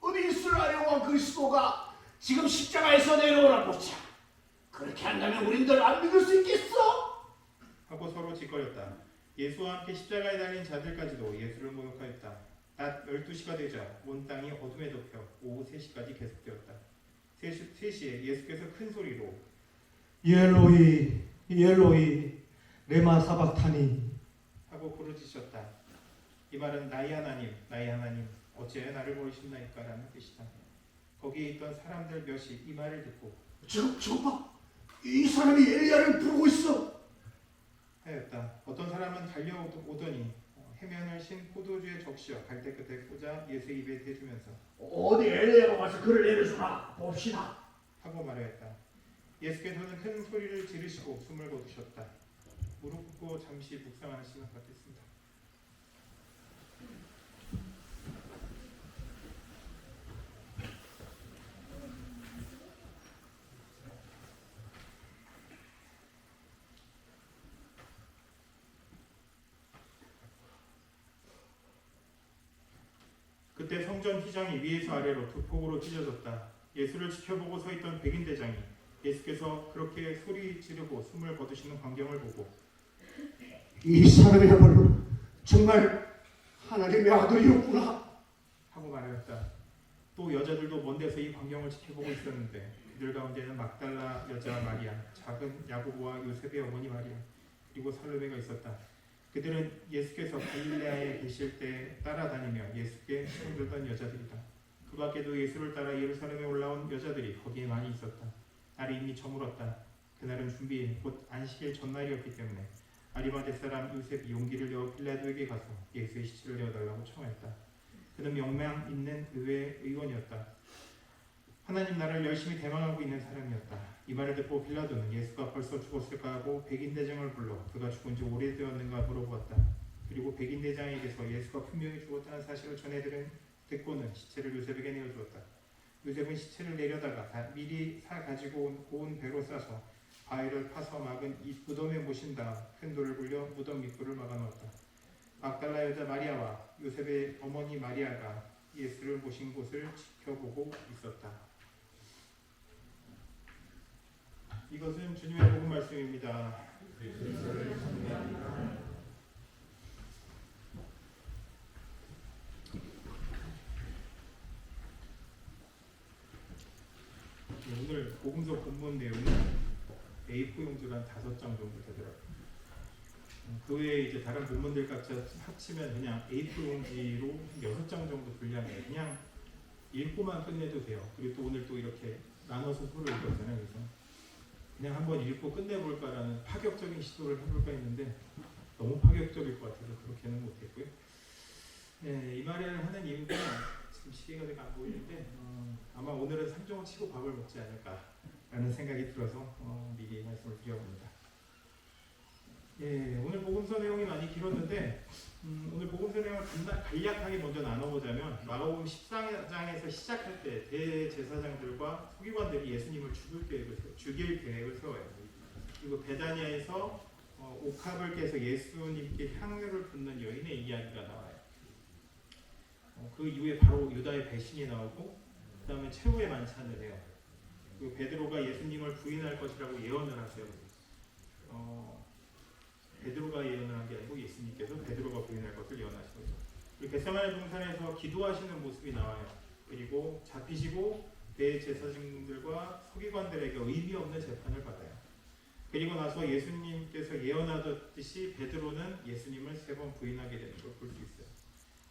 어디 이스라엘 왕 그리스도가 지금 십자가에서 내려오라 보자. 그렇게 한다면 우린들 안 믿을 수 있겠어? 하고 서로 짓거렸다. 예수와 함께 십자가에 달린 자들까지도 예수를 모욕하였다. 낮 12시가 되자 온 땅이 어둠에 덮여 오후 3시까지 계속되었다. 3시에 예수께서 큰 소리로 엘로이 엘로이 레마 사박타니 하고 부르짖으셨다. 이 말은 나의 하나님 어찌하여 나를 버리셨나이까 라는 뜻이다. 거기에 있던 사람들 몇이 이 말을 듣고 저거 봐. 이 사람이 엘리야를 부르고 있어. 하였다. 어떤 사람은 달려오더니 해면을 신 포도주에 적시어 갈대 끝에 꽂아 예수의 입에 대주면서 어디 엘리야가 와서 그를 내려주나 봅시다. 하고 말하였다. 예수께서는 큰 소리를 지르시고 숨을 거두셨다. 무릎 꿇고 잠시 묵상하는 시간 갖겠습니다. 그때 성전 휘장이 위에서 아래로 두 폭으로 찢어졌다. 예수를 지켜보고 서 있던 백인 대장이 예수께서 그렇게 소리 지르고 숨을 거두시는 광경을 보고 이 사람이야말로 정말 하나님의 아들이었구나 하고 말하였다. 또 여자들도 먼 데서 이 광경을 지켜보고 있었는데 그들 가운데는 막달라 여자 마리아, 작은 야고보와 요셉의 어머니 마리아, 그리고 살로메가 있었다. 그들은 예수께서 갈릴레아에 계실 때 따라다니며 예수께 손들던 여자들이다. 그 밖에도 예수를 따라 예루살렘에 올라온 여자들이 거기에 많이 있었다. 날이 이미 저물었다. 그날은 준비일 곧 안식일 전날이었기 때문에 아리마대 사람 요셉이 용기를 내어 빌라도에게 가서 예수의 시체를 내어달라고 청하였다. 그는 명망 있는 의회 의원이었다. 하나님 나라를 열심히 대망하고 있는 사람이었다. 이 말을 듣고 빌라도는 예수가 벌써 죽었을까 하고 백인대장을 불러 그가 죽은 지 오래되었는가 물어보았다. 그리고 백인대장에게서 예수가 분명히 죽었다는 사실을 듣고는 시체를 요셉에게 내어주었다. 요셉은 시체를 내려다가 미리 사 가지고 온 고운 배로 싸서 바위를 파서 막은 이 무덤에 모신 다음 큰 돌을 굴려 무덤 입구를 막아놓았다. 막달라 여자 마리아와 요셉의 어머니 마리아가 예수를 모신 곳을 지켜보고 있었다. 이것은 주님의 복음 말씀입니다. 복음서 본문 내용은 A4 용지가 한 5장 정도 되더라고요. 그 외에 이제 다른 본문들 각자 합치면 그냥 A4 용지로 6장 정도 분량이에요. 그냥 읽고만 끝내도 돼요. 그리고 또 오늘 또 이렇게 나눠서 서로 읽었잖아요. 그래서 그냥 한번 읽고 끝내볼까라는 파격적인 시도를 해볼까 했는데 너무 파격적일 것 같아서 그렇게는 못했고요. 네, 이 말을 하는 이유가 지금 시계가 되게 안 보이는데 아마 오늘은 삼종을 치고 밥을 먹지 않을까라는 생각이 들어서 미리 말씀을 드려봅니다. 예, 오늘 복음서 내용이 많이 길었는데 오늘 복음서 내용을 간략하게 먼저 나눠보자면 마가복음 14장에서 시작할 때 대제사장들과 서기관들이 예수님을 죽일 계획을 세워요. 그리고 베다니아에서 옥합을 깨서 예수님께 향유를 붓는 여인의 이야기가 나와요. 그 이후에 바로 유다의 배신이 나오고 그 다음에 최후의 만찬을 해요. 그리고 베드로가 예수님을 부인할 것이라고 예언을 하세요. 베드로가 예언을 한 게 아니고 예수님께서 베드로가 부인할 것을 예언하신 거죠. 그리고 겟세마네 동산에서 기도하시는 모습이 나와요. 그리고 잡히시고 대제사장들과 서기관들에게 의미 없는 재판을 받아요. 그리고 나서 예수님께서 예언하셨듯이 베드로는 예수님을 3번 부인하게 되는 걸 볼 수 있어요.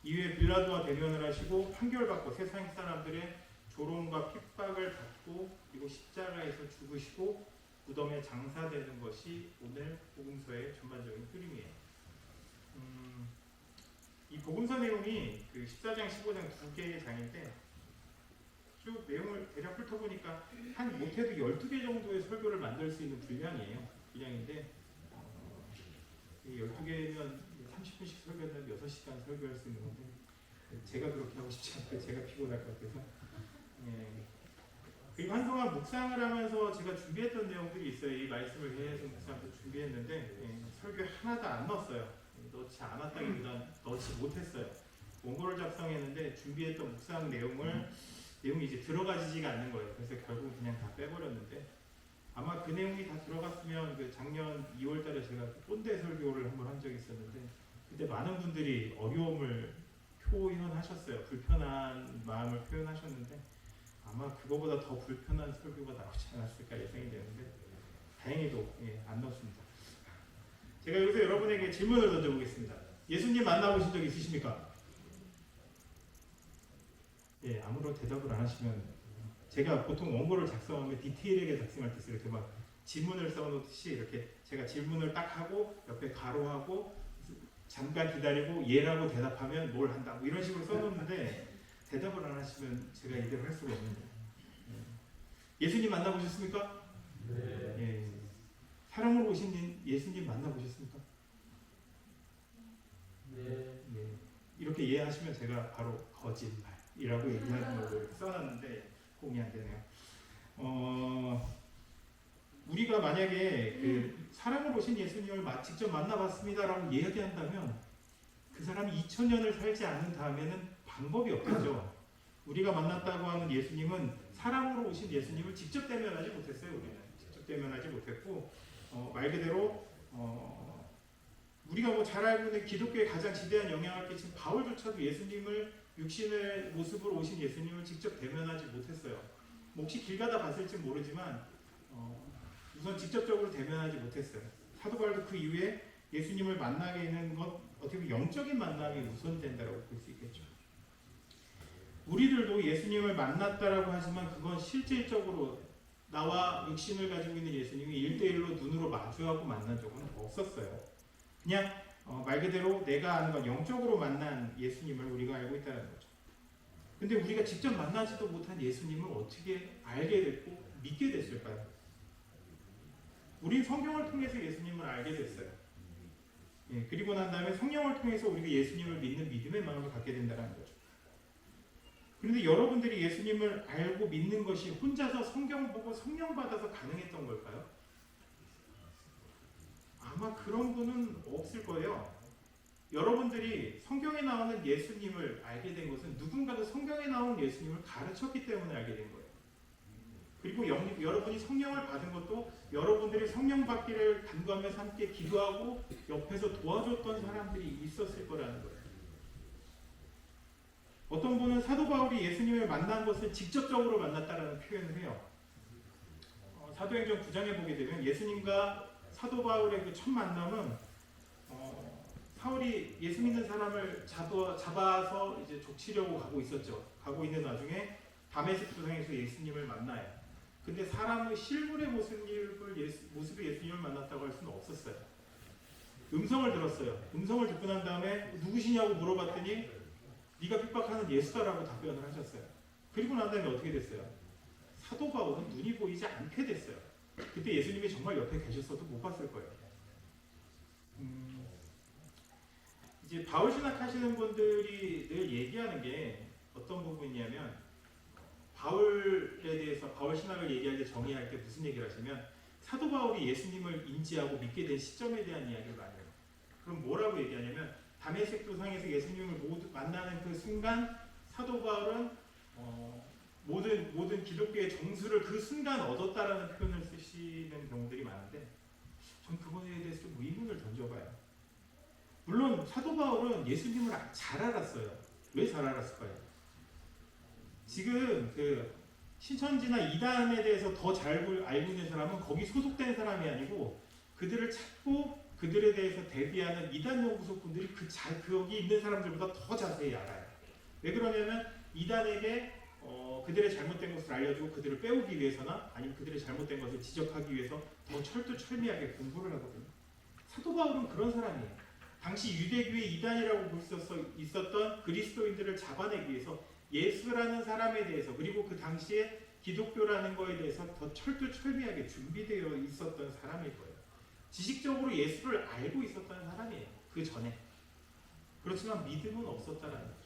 이후에 빌라도와 대면을 하시고 판결받고 세상 사람들의 조롱과 핍박을 받고 그리고 십자가에서 죽으시고 무덤에 장사되는 것이 오늘 복음서의 전반적인 흐름이에요. 이 복음서 내용이 그 14장, 15장 2개의 장인데 쭉 내용을 대략 훑어보니까 한 못해도 12개 정도의 설교를 만들 수 있는 분량인데 12개면 30분씩 설교하면 6시간 설교할 수 있는 건데 제가 그렇게 하고 싶지 않고 제가 피곤할 것 같아서 그리고 한동안 묵상을 하면서 제가 준비했던 내용들이 있어요. 이 말씀을 계속 묵상해서 준비했는데 설교 하나도 안 넣었어요. 넣지 않았다기보단 넣지 못했어요. 원고를 작성했는데 준비했던 묵상 내용이 이제 들어가지지가 않는 거예요. 그래서 결국 그냥 다 빼버렸는데 아마 그 내용이 다 들어갔으면 그 작년 2월달에 제가 꼰대 설교를 한번 한 적이 있었는데 그때 많은 분들이 어려움을 표현하셨어요. 불편한 마음을 표현하셨는데 아마 그거보다 더 불편한 설교가 나오지 않았을까 예상이 되는데 다행히도 안 넣었습니다. 제가 여기서 여러분에게 질문을 던져보겠습니다. 예수님 만나보신 적 있으십니까? 예, 아무런 대답을 안 하시면 제가 보통 원고를 작성하면 디테일하게 작성할 때 이렇게 막 질문을 써놓듯이 이렇게 제가 질문을 딱 하고 옆에 가로하고 잠깐 기다리고 예라고 대답하면 뭘 한다 뭐 이런 식으로 써놓는데 대답을 안 하시면 제가 이대로 할 수가 없는 거예요. 예수님 만나보셨습니까? 네. 예. 사랑으로 오신 예수님 만나보셨습니까? 네. 예. 이렇게 이해하시면 제가 바로 거짓말이라고 얘기하는 거고 이렇게 써놨는데 공이 안 되네요. 우리가 만약에 그 사랑으로 오신 예수님을 직접 만나봤습니다라고 이야기한다면 그 사람이 2000년을 살지 않은 다음에는 방법이 없겠죠. 우리가 만났다고 하는 예수님은 사랑으로 오신 예수님을 직접 대면하지 못했어요. 우리는 직접 대면하지 못했고 말 그대로 우리가 뭐 잘 알고 있는 기독교에 가장 지대한 영향을 끼친 바울조차도 예수님을 육신의 모습으로 오신 예수님을 직접 대면하지 못했어요. 혹시 길 가다 봤을지 모르지만 우선 직접적으로 대면하지 못했어요. 사도 바울도 그 이후에 예수님을 만나게 되는 것 어떻게 보면 영적인 만남이 우선된다고 볼 수 있겠죠. 우리들도 예수님을 만났다라고 하지만 그건 실질적으로 나와 육신을 가지고 있는 예수님이 1대1로 눈으로 마주하고 만난 적은 없었어요. 그냥 말 그대로 내가 아는 건 영적으로 만난 예수님을 우리가 알고 있다는 거죠. 근데 우리가 직접 만나지도 못한 예수님을 어떻게 알게 됐고 믿게 됐을까요? 우린 성경을 통해서 예수님을 알게 됐어요. 예, 그리고 난 다음에 성령을 통해서 우리가 예수님을 믿는 믿음의 마음을 갖게 된다는 거죠. 그런데 여러분들이 예수님을 알고 믿는 것이 혼자서 성경 보고 성령 받아서 가능했던 걸까요? 아마 그런 분은 없을 거예요. 여러분들이 성경에 나오는 예수님을 알게 된 것은 누군가가 성경에 나온 예수님을 가르쳤기 때문에 알게 된 거예요. 그리고 여러분이 성령을 받은 것도 여러분들이 성령 받기를 간구하면서 함께 기도하고 옆에서 도와줬던 사람들이 있었을 거라는 거예요. 어떤 분은 사도 바울이 예수님을 만난 것을 직접적으로 만났다라는 표현을 해요. 사도행전 9장에 보게 되면 예수님과 사도 바울의 그 첫 만남은 사울이 예수 믿는 사람을 잡아서 이제 족치려고 가고 있었죠. 가고 있는 와중에 다메섹 도상에서 예수님을 만나요. 근데 사람의 실물의 모습의 예수님을 만났다고 할 수는 없었어요. 음성을 들었어요. 음성을 듣고 난 다음에 누구시냐고 물어봤더니 네가 핍박하는 예수다라고 답변을 하셨어요. 그리고 난 다음에 어떻게 됐어요? 사도 바울은 눈이 보이지 않게 됐어요. 그때 예수님이 정말 옆에 계셨어도 못 봤을 거예요. 이제 바울 신학 하시는 분들이 늘 얘기하는 게 어떤 부분이냐면 바울에 대해서 바울 신학을 얘기할 때 정의할 때 무슨 얘기를 하시면 사도 바울이 예수님을 인지하고 믿게 된 시점에 대한 이야기를 많이 해요. 그럼 뭐라고 얘기하냐면 다메섹 도상에서 예수님을 만나는 그 순간 사도 바울은 모든 기독교의 정수를 그 순간 얻었다라는 표현을 쓰시는 경우들이 많은데 전 그거에 대해서 좀 의문을 던져봐요. 물론 사도 바울은 예수님을 잘 알았어요. 왜 잘 알았을까요? 지금 그 신천지나 이단에 대해서 더 잘 알고 있는 사람은 거기 소속된 사람이 아니고 그들을 찾고 그들에 대해서 대비하는 이단 연구소 분들이 거기 있는 사람들보다 더 자세히 알아요. 왜 그러냐면 이단에게 그들의 잘못된 것을 알려주고 그들을 빼오기 위해서나 아니면 그들의 잘못된 것을 지적하기 위해서 더 철두철미하게 공부를 하거든요. 사도 바울은 그런 사람이에요. 당시 유대교의 이단이라고 볼 수 있었던 그리스도인들을 잡아내기 위해서 예수라는 사람에 대해서 그리고 그 당시에 기독교라는 거에 대해서 더 철두철미하게 준비되어 있었던 사람일 거예요. 지식적으로 예수를 알고 있었던 사람이에요. 그 전에. 그렇지만 믿음은 없었다라는 거죠.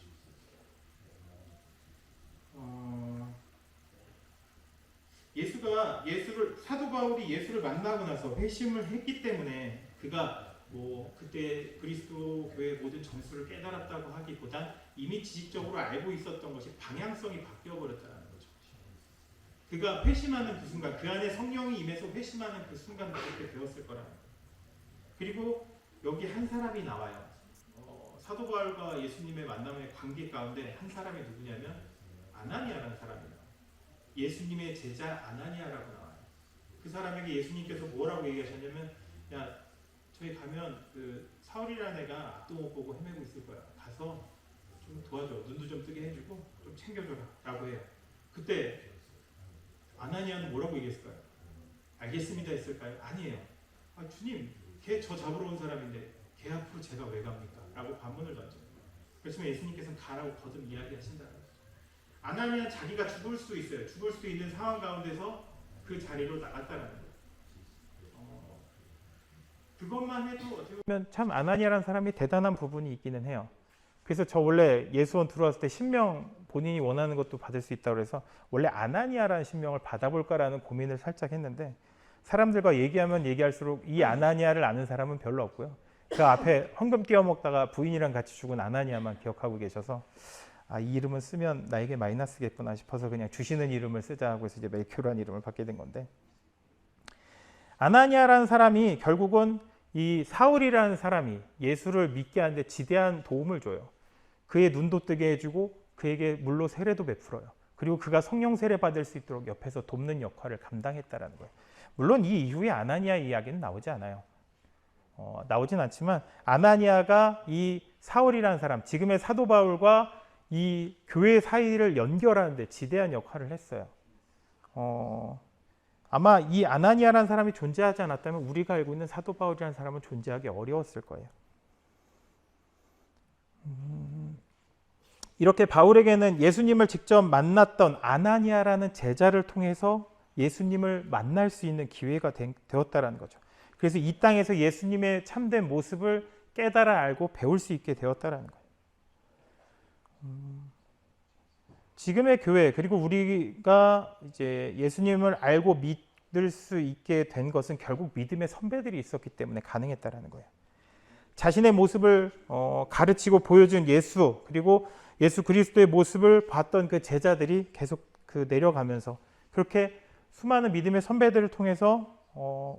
사도 바울이 예수를 만나고 나서 회심을 했기 때문에 그가 그때 그리스도 교회의 모든 정수를 깨달았다고 하기보단 이미 지식적으로 알고 있었던 것이 방향성이 바뀌어버렸다는 거죠. 그가 회심하는 그 순간, 그 안에 성령이 임해서 회심하는 그 순간 그렇게 되었을 거라는 거예요. 그리고 여기 한 사람이 나와요. 사도 바울과 예수님의 만남의 관계 가운데 한 사람이 누구냐면 아나니아라는 사람이 나와요. 예수님의 제자 아나니아라고 나와요. 그 사람에게 예수님께서 뭐라고 얘기하셨냐면 야, 저기 가면 그 사울이라는 애가 앞도 못 보고 헤매고 있을 거야. 가서 좀 도와줘. 눈도 좀 뜨게 해주고 좀 챙겨줘라. 라고 해요. 그때 아나니아는 뭐라고 얘기했을까요? 알겠습니다 했을까요? 아니에요. 주님, 걔 저 잡으러 온 사람인데 걔 앞으로 제가 왜 갑니까? 라고 반문을 던져요. 그렇지만 예수님께서는 가라고 거듭 이야기하신다는 거죠. 아나니아는 자기가 죽을 수 있어요. 죽을 수 있는 상황 가운데서 그 자리로 나갔다는 거예요. 그것만 해도 어떻게 보면 참 아나니아라는 사람이 대단한 부분이 있기는 해요. 그래서 저 원래 예수원 들어왔을 때 신명 본인이 원하는 것도 받을 수 있다고 해서 원래 아나니아라는 신명을 받아볼까라는 고민을 살짝 했는데 사람들과 얘기하면 얘기할수록 이 아나니아를 아는 사람은 별로 없고요. 그 앞에 헌금 띄워 먹다가 부인이랑 같이 죽은 아나니아만 기억하고 계셔서 이 이름은 쓰면 나에게 마이너스겠구나 싶어서 그냥 주시는 이름을 쓰자 하고 해서 이제 멜키오라는 이름을 받게 된 건데 아나니아라는 사람이 결국은 이 사울이라는 사람이 예수를 믿게 하는데 지대한 도움을 줘요. 그의 눈도 뜨게 해주고 그에게 물로 세례도 베풀어요. 그리고 그가 성령 세례 받을 수 있도록 옆에서 돕는 역할을 감당했다라는 거예요. 물론 이 이후에 아나니아 이야기는 나오지 않아요. 나오진 않지만 아나니아가 이 사울이라는 사람, 지금의 사도 바울과 이 교회 사이를 연결하는 데 지대한 역할을 했어요. 아마 이 아나니아라는 사람이 존재하지 않았다면 우리가 알고 있는 사도 바울이라는 사람은 존재하기 어려웠을 거예요. 이렇게 바울에게는 예수님을 직접 만났던 아나니아라는 제자를 통해서 예수님을 만날 수 있는 기회가 되었다라는 거죠. 그래서 이 땅에서 예수님의 참된 모습을 깨달아 알고 배울 수 있게 되었다라는 거예요. 지금의 교회 그리고 우리가 이제 예수님을 알고 믿을 수 있게 된 것은 결국 믿음의 선배들이 있었기 때문에 가능했다라는 거예요. 자신의 모습을 가르치고 보여준 예수 그리고 예수 그리스도의 모습을 봤던 그 제자들이 계속 내려가면서 그렇게 수많은 믿음의 선배들을 통해서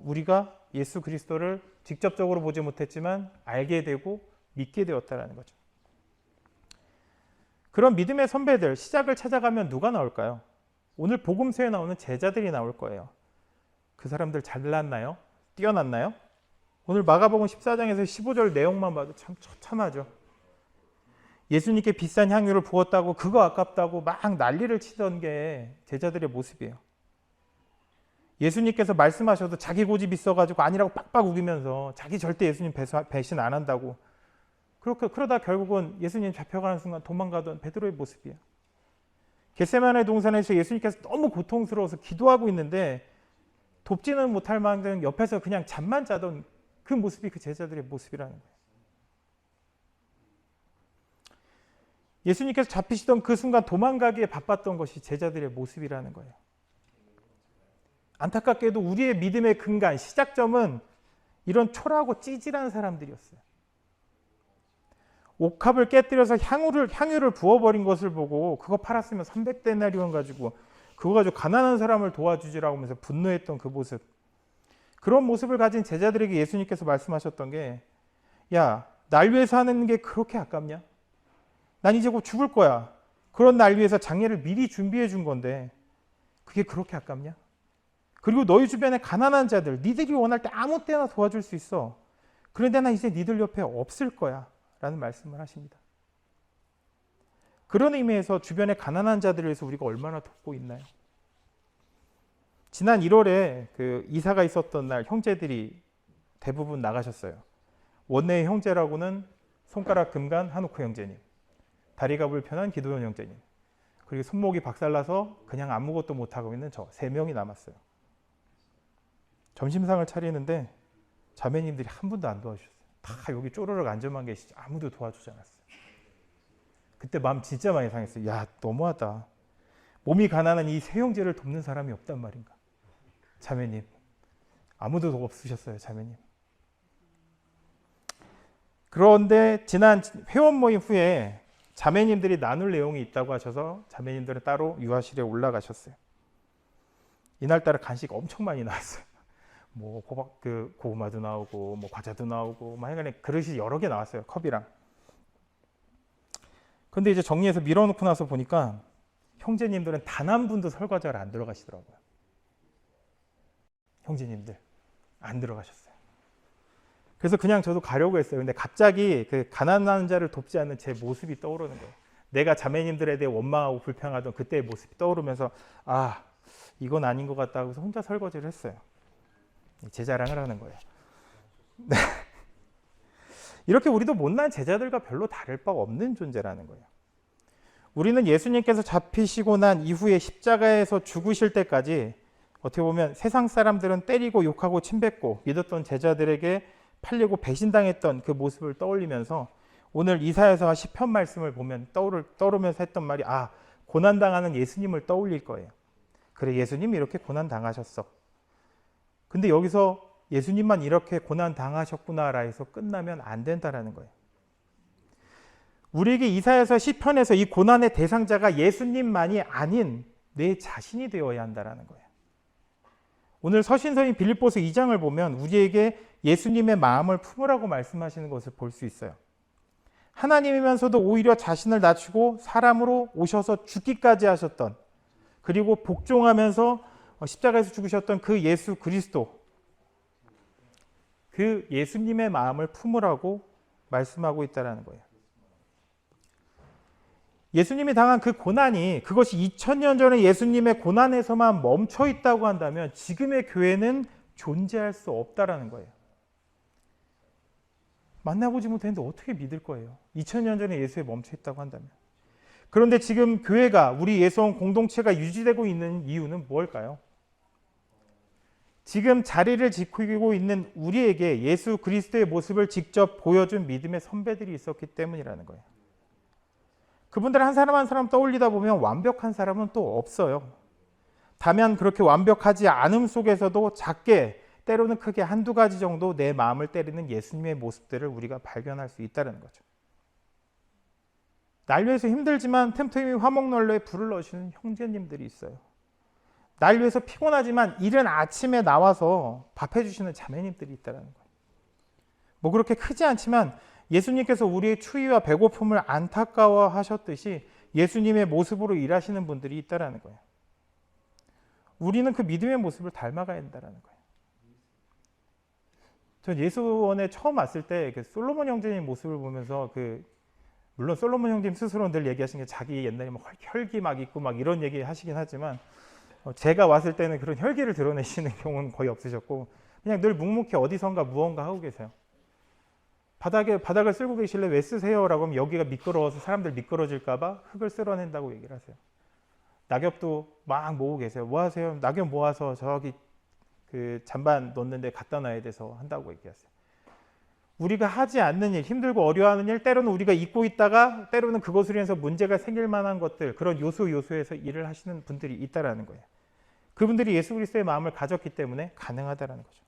우리가 예수 그리스도를 직접적으로 보지 못했지만 알게 되고 믿게 되었다라는 거죠. 그런 믿음의 선배들, 시작을 찾아가면 누가 나올까요? 오늘 복음서에 나오는 제자들이 나올 거예요. 그 사람들 잘났나요? 뛰어났나요? 오늘 마가복음 14장에서 15절 내용만 봐도 참 처참하죠. 예수님께 비싼 향유를 부었다고 그거 아깝다고 막 난리를 치던 게 제자들의 모습이에요. 예수님께서 말씀하셔도 자기 고집 있어가지고 아니라고 빡빡 우기면서 자기 절대 예수님 배신 안 한다고 그러다 결국은 예수님 잡혀가는 순간 도망가던 베드로의 모습이에요. 겟세마네 동산에서 예수님께서 너무 고통스러워서 기도하고 있는데 돕지는 못할 만큼 옆에서 그냥 잠만 자던 그 모습이 그 제자들의 모습이라는 거예요. 예수님께서 잡히시던 그 순간 도망가기에 바빴던 것이 제자들의 모습이라는 거예요. 안타깝게도 우리의 믿음의 근간, 시작점은 이런 초라하고 찌질한 사람들이었어요. 옥합을 깨뜨려서 향유를 부어버린 것을 보고 그거 팔았으면 300데나리온 가지고 그거 가지고 가난한 사람을 도와주지라고 하면서 분노했던 그 모습. 그런 모습을 가진 제자들에게 예수님께서 말씀하셨던 게 야, 날 위해서 하는 게 그렇게 아깝냐? 난 이제 곧 죽을 거야. 그런 날 위해서 장례를 미리 준비해 준 건데 그게 그렇게 아깝냐? 그리고 너희 주변에 가난한 자들, 니들이 원할 때 아무 때나 도와줄 수 있어. 그런데 난 이제 니들 옆에 없을 거야. 라는 말씀을 하십니다. 그런 의미에서 주변의 가난한 자들을 위해서 우리가 얼마나 돕고 있나요? 지난 1월에 그 이사가 있었던 날 형제들이 대부분 나가셨어요. 원내의 형제라고는 손가락 금간 한우코 형제님, 다리가 불편한 기도현 형제님, 그리고 손목이 박살나서 그냥 아무것도 못하고 있는 저 3명이 남았어요. 점심상을 차리는데 자매님들이 한 분도 안 도와주셨어요. 다 여기 쪼르륵 앉아만 계시지 아무도 도와주지 않았어요. 그때 마음 진짜 많이 상했어요. 야, 너무하다. 몸이 가난한 이 세 형제를 돕는 사람이 없단 말인가. 자매님, 아무도 없으셨어요. 자매님. 그런데 지난 회원 모임 후에 자매님들이 나눌 내용이 있다고 하셔서 자매님들은 따로 유아실에 올라가셨어요. 이날따라 간식 엄청 많이 나왔어요. 뭐 고구마도 나오고 뭐 과자도 나오고 뭐 하여간에 그릇이 여러 개 나왔어요. 컵이랑. 근데 이제 정리해서 밀어놓고 나서 보니까 형제님들은 단 한 분도 설거지를 안 들어가시더라고요. 형제님들 안 들어가셨어요. 그래서 그냥 저도 가려고 했어요. 근데 갑자기 그 가난한 자를 돕지 않는 제 모습이 떠오르는 거예요. 내가 자매님들에 대해 원망하고 불평하던 그때의 모습이 떠오르면서 아, 이건 아닌 것 같다 해서 혼자 설거지를 했어요. 제 자랑을 하는 거예요. 이렇게 우리도 못난 제자들과 별로 다를 바 없는 존재라는 거예요. 우리는 예수님께서 잡히시고 난 이후에 십자가에서 죽으실 때까지 어떻게 보면 세상 사람들은 때리고 욕하고 침뱉고 믿었던 제자들에게 팔리고 배신당했던 그 모습을 떠올리면서 오늘 이사야서 시편 말씀을 보면 떠오르면서 했던 말이 아, 고난당하는 예수님을 떠올릴 거예요. 그래, 예수님이 이렇게 고난당하셨어. 근데 여기서 예수님만 이렇게 고난당하셨구나라 해서 끝나면 안 된다라는 거예요. 우리에게 이사야서 시편에서 이 고난의 대상자가 예수님만이 아닌 내 자신이 되어야 한다라는 거예요. 오늘 서신서인 빌립보서 2장을 보면 우리에게 예수님의 마음을 품으라고 말씀하시는 것을 볼 수 있어요. 하나님이면서도 오히려 자신을 낮추고 사람으로 오셔서 죽기까지 하셨던, 그리고 복종하면서 십자가에서 죽으셨던 그 예수 그리스도, 그 예수님의 마음을 품으라고 말씀하고 있다는 거예요. 예수님이 당한 그 고난이 그것이 2000년 전에 예수님의 고난에서만 멈춰 있다고 한다면 지금의 교회는 존재할 수 없다라는 거예요. 만나보지 못했는데 어떻게 믿을 거예요? 2000년 전에 예수에 멈춰 있다고 한다면. 그런데 지금 교회가, 우리 예수원 공동체가 유지되고 있는 이유는 무엇일까요? 지금 자리를 지키고 있는 우리에게 예수 그리스도의 모습을 직접 보여준 믿음의 선배들이 있었기 때문이라는 거예요. 그분들 한 사람 한 사람 떠올리다 보면 완벽한 사람은 또 없어요. 다만 그렇게 완벽하지 않음 속에서도 작게, 때로는 크게 한두 가지 정도 내 마음을 때리는 예수님의 모습들을 우리가 발견할 수 있다는 거죠. 날 위해서 힘들지만 틈틈이 화목난로에 불을 넣으시는 형제님들이 있어요. 날 위해서 피곤하지만 이른 아침에 나와서 밥 해주시는 자매님들이 있다는 거예요. 뭐 그렇게 크지 않지만 예수님께서 우리의 추위와 배고픔을 안타까워하셨듯이 예수님의 모습으로 일하시는 분들이 있다는 거예요. 우리는 그 믿음의 모습을 닮아가야 된다는 거예요. 전 예수원에 처음 왔을 때 그 솔로몬 형제님 모습을 보면서 물론 솔로몬 형제님 스스로 늘 얘기하신 게 자기 옛날에 막 혈기 막 있고 막 이런 얘기 하시긴 하지만 제가 왔을 때는 그런 혈기를 드러내시는 경우는 거의 없으셨고 그냥 늘 묵묵히 어디선가 무언가 하고 계세요. 바닥을 쓸고 계실래 왜 쓰세요? 라고 하면 여기가 미끄러워서 사람들 미끄러질까 봐 흙을 쓸어낸다고 얘기를 하세요. 낙엽도 막 모으고 계세요. 뭐 하세요? 낙엽 모아서 저기 그 잔반 놓는데 갖다 놔야 돼서 한다고 얘기하세요. 우리가 하지 않는 일, 힘들고 어려워하는 일, 때로는 우리가 잊고 있다가 때로는 그것으로 인해서 문제가 생길 만한 것들, 그런 요소에서 일을 하시는 분들이 있다라는 거예요. 그분들이 예수 그리스도의 마음을 가졌기 때문에 가능하다라는 거죠.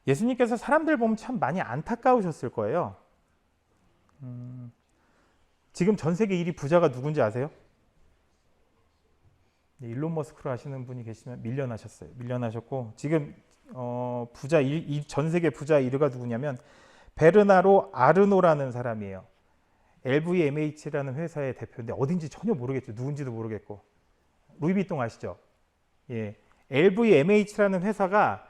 예수님께서 사람들 보면 참 많이 안타까우셨을 거예요. 지금 전 세계 1위 부자가 누군지 아세요? 네, 일론 머스크로 하시는 분이 계시면 밀려나셨어요. 밀려나셨고 지금 전 세계 부자 1위가 누구냐면 베르나로 아르노라는 사람이에요. LVMH라는 회사의 대표인데 어딘지 전혀 모르겠죠. 누군지도 모르겠고. 루이비통 아시죠? 예, LVMH라는 회사가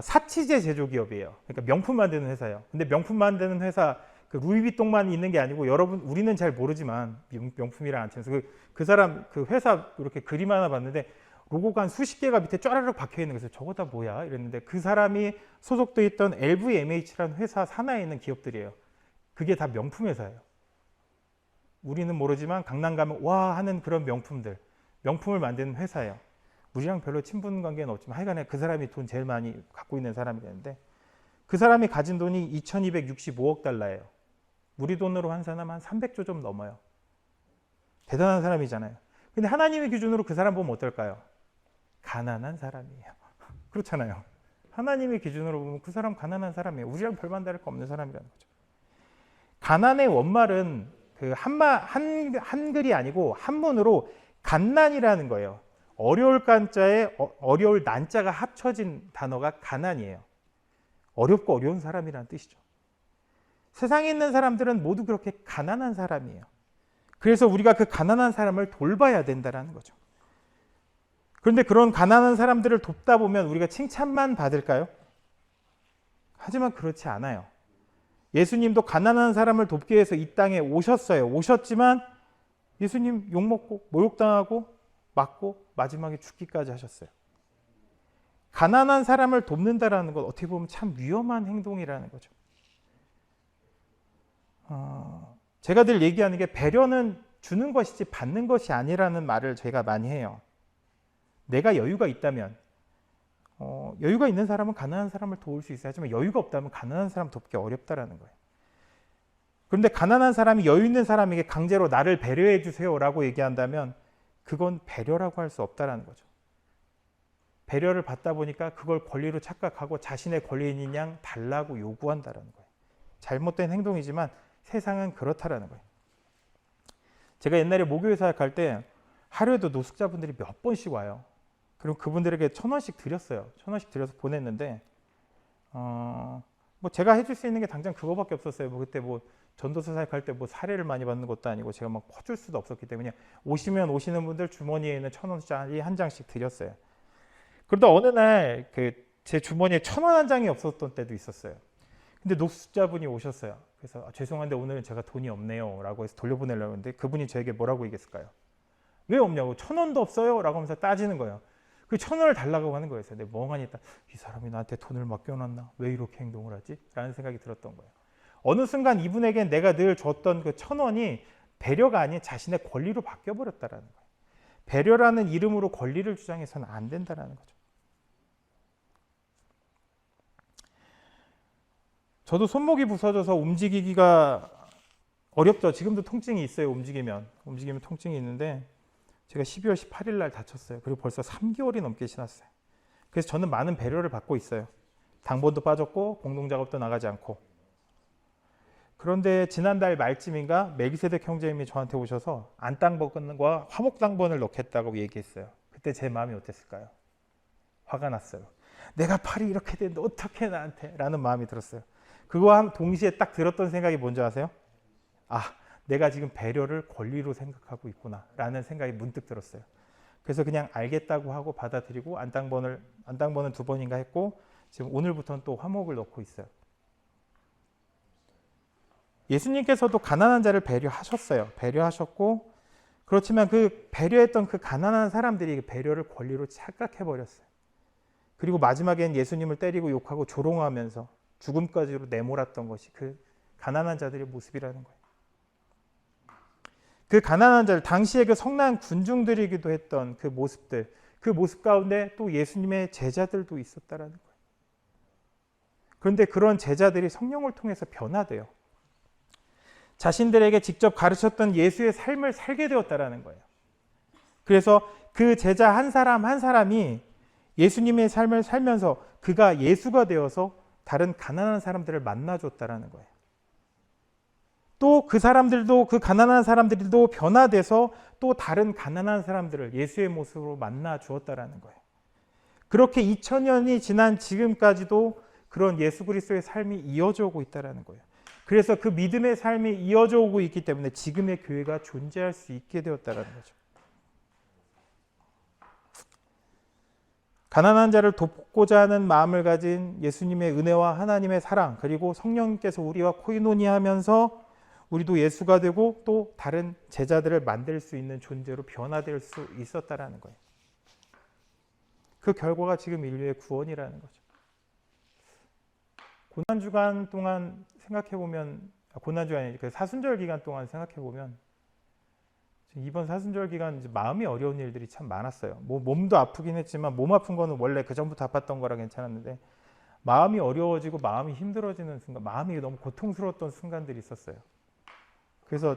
사치제 제조기업이에요. 그러니까 명품 만드는 회사예요. 근데 명품 만드는 회사 그 루이비통만 있는 게 아니고 여러분 우리는 잘 모르지만 명품이랑 안 치면서 그 사람 그 회사 이렇게 그림 하나 봤는데 로고가 한 수십 개가 밑에 쫘라락 박혀 있는 거예요. 저거 다 뭐야? 이랬는데 그 사람이 소속돼 있던 LVMH라는 회사 산하에 있는 기업들이에요. 그게 다 명품 회사예요. 우리는 모르지만 강남 가면 와 하는 그런 명품을 만드는 회사예요. 우리랑 별로 친분 관계는 없지만 하여간에 그 사람이 돈 제일 많이 갖고 있는 사람이 되는데 그 사람이 가진 돈이 2265억 달러예요. 우리 돈으로 환산하면 한 300조 좀 넘어요. 대단한 사람이잖아요. 근데 하나님의 기준으로 그 사람 보면 어떨까요? 가난한 사람이에요. 그렇잖아요. 하나님의 기준으로 보면 그 사람 가난한 사람이에요. 우리랑 별반 다를 거 없는 사람이라는 거죠. 가난의 원말은 그 한글이 아니고 한문으로 갓난이라는 거예요. 어려울 간자에 어려울 난자가 합쳐진 단어가 가난이에요. 어렵고 어려운 사람이라는 뜻이죠. 세상에 있는 사람들은 모두 그렇게 가난한 사람이에요. 그래서 우리가 그 가난한 사람을 돌봐야 된다는 거죠. 그런데 그런 가난한 사람들을 돕다 보면 우리가 칭찬만 받을까요? 하지만 그렇지 않아요. 예수님도 가난한 사람을 돕기 위해서 이 땅에 오셨어요. 오셨지만 예수님 욕먹고 모욕당하고 맞고 마지막에 죽기까지 하셨어요. 가난한 사람을 돕는다라는 건 어떻게 보면 참 위험한 행동이라는 거죠. 제가 늘 얘기하는 게 배려는 주는 것이지 받는 것이 아니라는 말을 제가 많이 해요. 내가 여유가 있다면 여유가 있는 사람은 가난한 사람을 도울 수 있어요. 하지만 여유가 없다면 가난한 사람 돕기 어렵다라는 거예요. 그런데 가난한 사람이 여유 있는 사람에게 강제로 나를 배려해 주세요라고 얘기한다면 그건 배려라고 할 수 없다라는 거죠. 배려를 받다 보니까 그걸 권리로 착각하고 자신의 권리인 양 달라고 요구한다라는 거예요. 잘못된 행동이지만 세상은 그렇다라는 거예요. 제가 옛날에 모교회 사역할 때 하루에도 노숙자분들이 몇 번씩 와요. 그리고 그분들에게 1,000원씩 드렸어요. 1,000원씩 드려서 보냈는데 뭐 제가 해줄 수 있는 게 당장 그거밖에 없었어요. 뭐 그때 뭐 전도서 사역할 때 뭐 사례를 많이 받는 것도 아니고 제가 막 퍼줄 수도 없었기 때문에 오시면 오시는 분들 주머니에 있는 1,000원짜리 한 장씩 드렸어요. 그러다 어느 날 제 주머니에 1,000원 한 장이 없었던 때도 있었어요. 근데 노숙자분이 오셨어요. 그래서 죄송한데 오늘은 제가 돈이 없네요 라고 해서 돌려보내려고 했는데 그분이 저에게 뭐라고 얘기했을까요? 왜 없냐고. 1,000원도 없어요 라고 하면서 따지는 거예요. 그 1,000원을 달라고 하는 거였어요. 근데 멍하니 있다. 이 사람이 나한테 돈을 맡겨놨나? 왜 이렇게 행동을 하지? 라는 생각이 들었던 거예요. 어느 순간 이분에겐 내가 늘 줬던 그 1,000원이 배려가 아닌 자신의 권리로 바뀌어버렸다라는 거예요. 배려라는 이름으로 권리를 주장해서는 안 된다는 거죠. 저도 손목이 부서져서 움직이기가 어렵죠. 지금도 통증이 있어요. 움직이면 통증이 있는데 제가 12월 18일 날 다쳤어요. 그리고 벌써 3개월이 넘게 지났어요. 그래서 저는 많은 배려를 받고 있어요. 당번도 빠졌고 공동작업도 나가지 않고. 그런데 지난달 말쯤인가 멜기세덱 형제님이 저한테 오셔서 안당번과 화목당번을 넣겠다고 얘기했어요. 그때 제 마음이 어땠을까요? 화가 났어요. 내가 팔이 이렇게 됐는데 어떻게 나한테? 라는 마음이 들었어요. 그거와 동시에 딱 들었던 생각이 뭔지 아세요? 아, 내가 지금 배려를 권리로 생각하고 있구나 라는 생각이 문득 들었어요. 그래서 그냥 알겠다고 하고 받아들이고 안당번은 2번인가 했고 지금 오늘부터는 또 화목을 넣고 있어요. 예수님께서도 가난한 자를 배려하셨어요. 배려하셨고 그렇지만 그 배려했던 그 가난한 사람들이 그 배려를 권리로 착각해버렸어요. 그리고 마지막엔 예수님을 때리고 욕하고 조롱하면서 죽음까지로 내몰았던 것이 그 가난한 자들의 모습이라는 거예요. 그 가난한 자들, 당시에 그 성난 군중들이기도 했던 그 모습들, 그 모습 가운데 또 예수님의 제자들도 있었다라는 거예요. 그런데 그런 제자들이 성령을 통해서 변화돼요. 자신들에게 직접 가르쳤던 예수의 삶을 살게 되었다라는 거예요. 그래서 그 제자 한 사람 한 사람이 예수님의 삶을 살면서 그가 예수가 되어서 다른 가난한 사람들을 만나줬다라는 거예요. 또 그 사람들도 그 가난한 사람들도 변화돼서 또 다른 가난한 사람들을 예수의 모습으로 만나 주었다라는 거예요. 그렇게 2000년이 지난 지금까지도 그런 예수 그리스도의 삶이 이어져 오고 있다라는 거예요. 그래서 그 믿음의 삶이 이어져 오고 있기 때문에 지금의 교회가 존재할 수 있게 되었다라는 거죠. 가난한 자를 돕고자 하는 마음을 가진 예수님의 은혜와 하나님의 사랑, 그리고 성령님께서 우리와 코이노니하면서 우리도 예수가 되고 또 다른 제자들을 만들 수 있는 존재로 변화될 수 있었다라는 거예요. 그 결과가 지금 인류의 구원이라는 거죠. 고난주간 동안 생각해보면, 고난주간이 아니라 사순절 기간 동안 생각해보면 이번 사순절 기간 이제 마음이 어려운 일들이 참 많았어요. 몸도 아프긴 했지만 몸 아픈 거는 원래 그 전부터 아팠던 거라 괜찮았는데 마음이 어려워지고 마음이 힘들어지는 순간, 마음이 너무 고통스러웠던 순간들이 있었어요. 그래서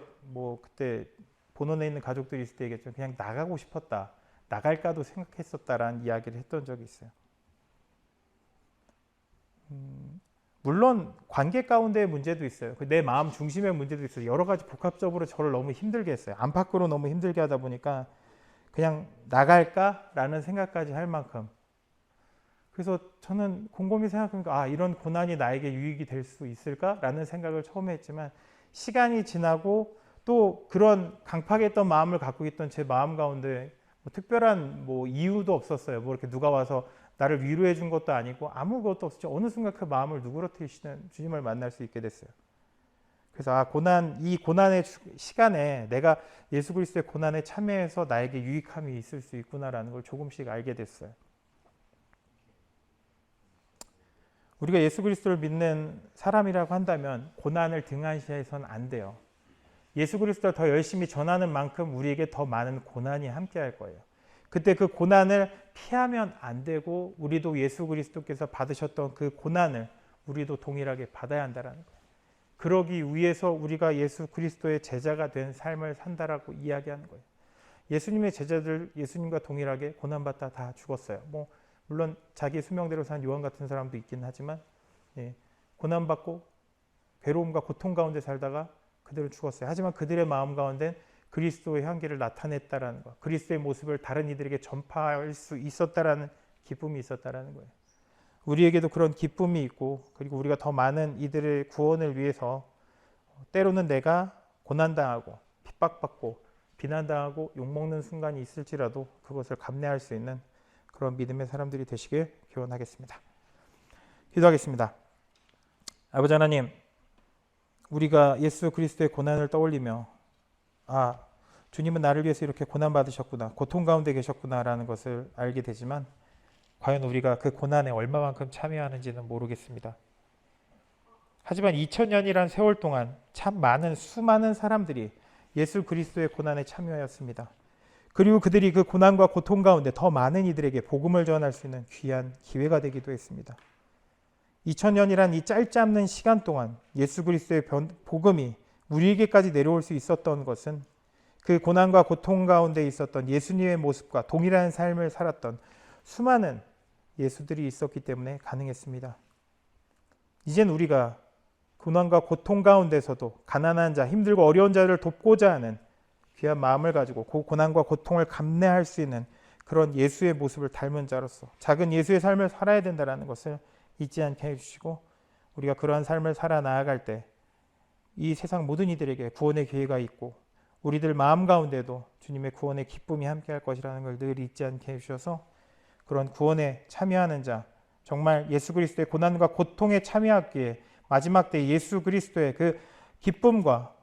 그때 본원에 있는 가족들이 있을 때 얘기했죠. 그냥 나가고 싶었다. 나갈까도 생각했었다라는 이야기를 했던 적이 있어요. 물론 관계 가운데의 문제도 있어요. 내 마음 중심의 문제도 있어요. 여러 가지 복합적으로 저를 너무 힘들게 했어요. 안팎으로 너무 힘들게 하다 보니까 그냥 나갈까라는 생각까지 할 만큼. 그래서 저는 곰곰이 생각하니까 이런 고난이 나에게 유익이 될 수 있을까라는 생각을 처음에 했지만 시간이 지나고 또 그런 강팍했던 마음을 갖고 있던 제 마음 가운데 특별한 이유도 없었어요. 이렇게 누가 와서 나를 위로해 준 것도 아니고 아무것도 없었죠. 어느 순간 그 마음을 누그러뜨리시는 주님을 만날 수 있게 됐어요. 그래서 이 고난의 시간에 내가 예수 그리스도의 고난에 참여해서 나에게 유익함이 있을 수 있구나라는 걸 조금씩 알게 됐어요. 우리가 예수 그리스도를 믿는 사람이라고 한다면 고난을 등한시해서는 안 돼요. 예수 그리스도를 더 열심히 전하는 만큼 우리에게 더 많은 고난이 함께할 거예요. 그때 그 고난을 피하면 안 되고 우리도 예수 그리스도께서 받으셨던 그 고난을 우리도 동일하게 받아야 한다는 거예요. 그러기 위해서 우리가 예수 그리스도의 제자가 된 삶을 산다라고 이야기하는 거예요. 예수님의 제자들 예수님과 동일하게 고난받다 다 죽었어요. 물론 자기 수명대로 산 요한 같은 사람도 있긴 하지만 고난받고 괴로움과 고통 가운데 살다가 그대로 죽었어요. 하지만 그들의 마음 가운데 그리스도의 향기를 나타냈다라는 것, 그리스도의 모습을 다른 이들에게 전파할 수 있었다라는 기쁨이 있었다라는 거예요. 우리에게도 그런 기쁨이 있고 그리고 우리가 더 많은 이들의 구원을 위해서 때로는 내가 고난당하고 핍박받고 비난당하고 욕먹는 순간이 있을지라도 그것을 감내할 수 있는 그런 믿음의 사람들이 되시길 기원하겠습니다. 기도하겠습니다. 아버지 하나님, 우리가 예수 그리스도의 고난을 떠올리며 주님은 나를 위해서 이렇게 고난받으셨구나, 고통 가운데 계셨구나라는 것을 알게 되지만 과연 우리가 그 고난에 얼마만큼 참여하는지는 모르겠습니다. 하지만 2000년이란 세월 동안 참 수많은 사람들이 예수 그리스도의 고난에 참여하였습니다. 그리고 그들이 그 고난과 고통 가운데 더 많은 이들에게 복음을 전할 수 있는 귀한 기회가 되기도 했습니다. 2000년이란 이 짧지 않은 시간 동안 예수 그리스도의 복음이 우리에게까지 내려올 수 있었던 것은 그 고난과 고통 가운데 있었던 예수님의 모습과 동일한 삶을 살았던 수많은 예수들이 있었기 때문에 가능했습니다. 이젠 우리가 고난과 고통 가운데서도 가난한 자, 힘들고 어려운 자를 돕고자 하는 귀한 마음을 가지고 그 고난과 고통을 감내할 수 있는 그런 예수의 모습을 닮은 자로서 작은 예수의 삶을 살아야 된다는 것을 잊지 않게 해주시고 우리가 그러한 삶을 살아 나아갈 때 이 세상 모든 이들에게 구원의 기회가 있고 우리들 마음 가운데도 주님의 구원의 기쁨이 함께할 것이라는 걸 늘 잊지 않게 해주셔서 그런 구원에 참여하는 자, 정말 예수 그리스도의 고난과 고통에 참여하기에 마지막 때 예수 그리스도의 그 기쁨과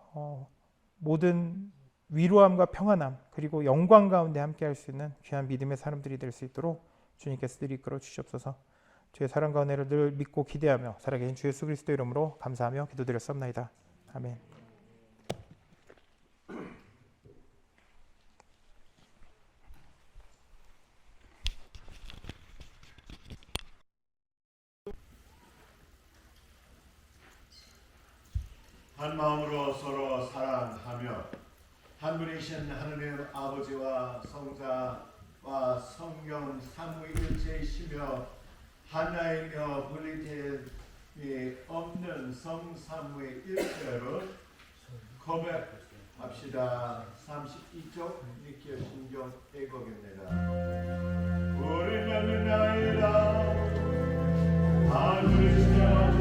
모든 위로함과 평안함 그리고 영광 가운데 함께할 수 있는 귀한 믿음의 사람들이 될 수 있도록 주님께서 늘 이끌어 주시옵소서. 주의 사랑과 은혜를 늘 믿고 기대하며 살아계신 주 예수 그리스도 이름으로 감사하며 기도드렸사옵나이다. 아멘. 한 마음으로 서로 사랑하며 한 분이신 하느님 아버지와 성자와 성령 삼위일체이시며 하나이며 분리됨이 없는 성삼위일체로 고백합시다. 32쪽 니키어 신경 애곡입니다. 우리는 나이다 하늘이시여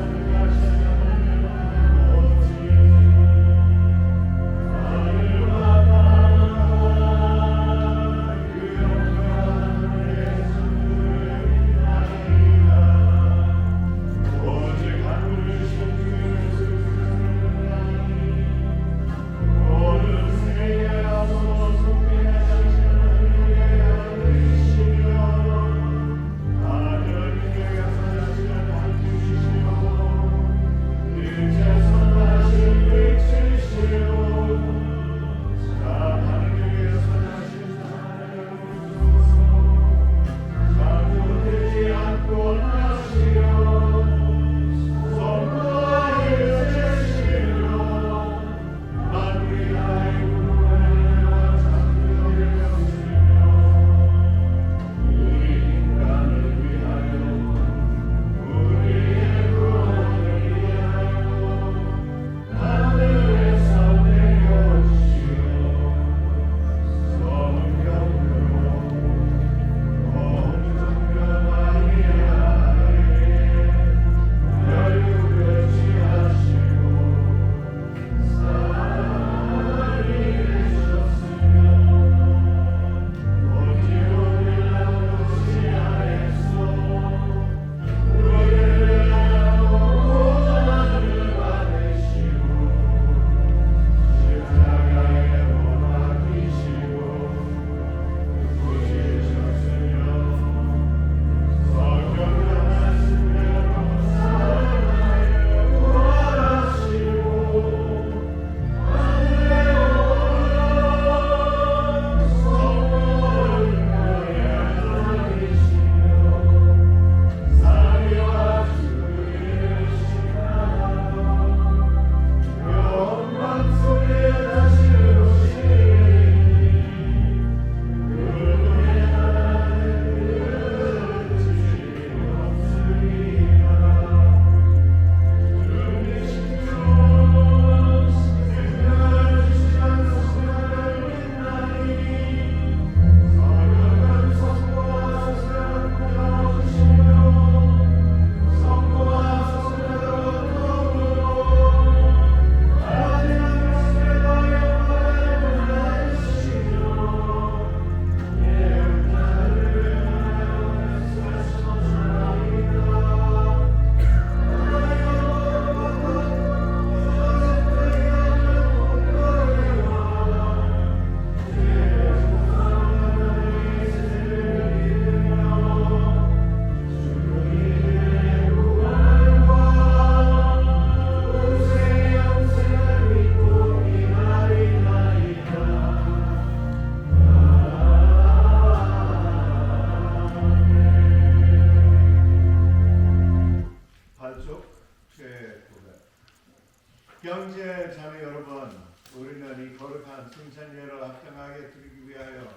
형제 자매 여러분, 우리는 이 거룩한 승천 예를 합당하게 드리기 위하여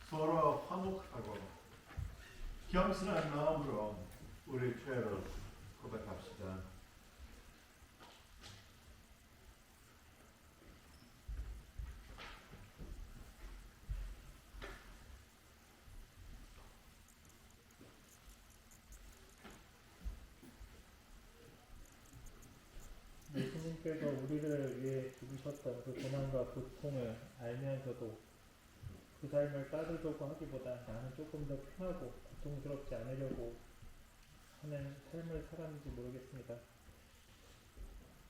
서로 화목하고 겸손한 마음으로 우리 죄를 고백합시다. 예수님께서 우리를 나를 위해 죽으셨던 그 고난과 고통을 알면서도 그 삶을 따르려고 하기보다 나는 조금 더 편하고 고통스럽지 않으려고 하는 삶을 살았는지 모르겠습니다.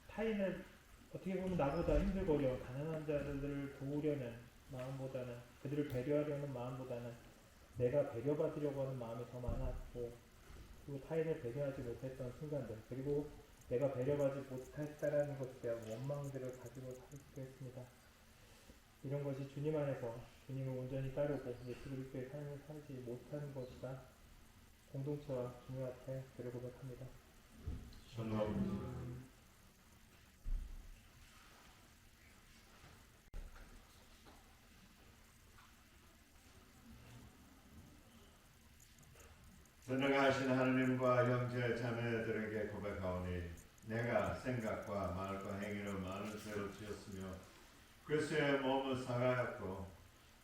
타인을 어떻게 보면 나보다 힘들거려 가난한 자들을 도우려는 마음보다는, 그들을 배려하려는 마음보다는 내가 배려받으려고 하는 마음이 더 많았고, 그리고 타인을 배려하지 못했던 순간들, 그리고 내가 배려받지 못했다라는 것에 대한 원망들을 가지고 살기도 했습니다. 이런 것이 주님 안에서 주님을 온전히 따르고 예수 그리스도의 삶을 살지 못하는 것이다. 공동체와 주님 앞에 그를 고백합니다. 전능하신 하느님과 형제 자매들에게 고백하오니 내가 생각과 말과 행위로 많은 죄를 지었으며 그리스도의 몸을 사가였고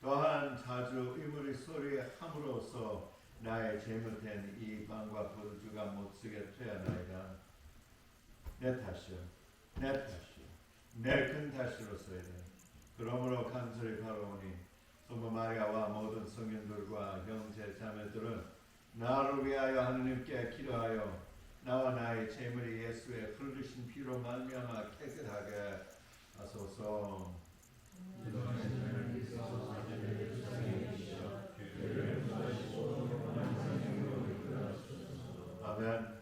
또한 자주 이물이 소리에 함으로써 나의 잘못된 이 빵과 포도주가 못쓰게 되었나이다. 내 탓이요 내 큰 탓으로서이다. 그러므로 간절히 바라오니 성모 마리아와 모든 성인들과 형제 자매들은 나를 위하여 하느님께 기도하여 나와 나의 재물이 예수의 흘리신 피로 말미암아 깨끗하게 하소서. 아멘.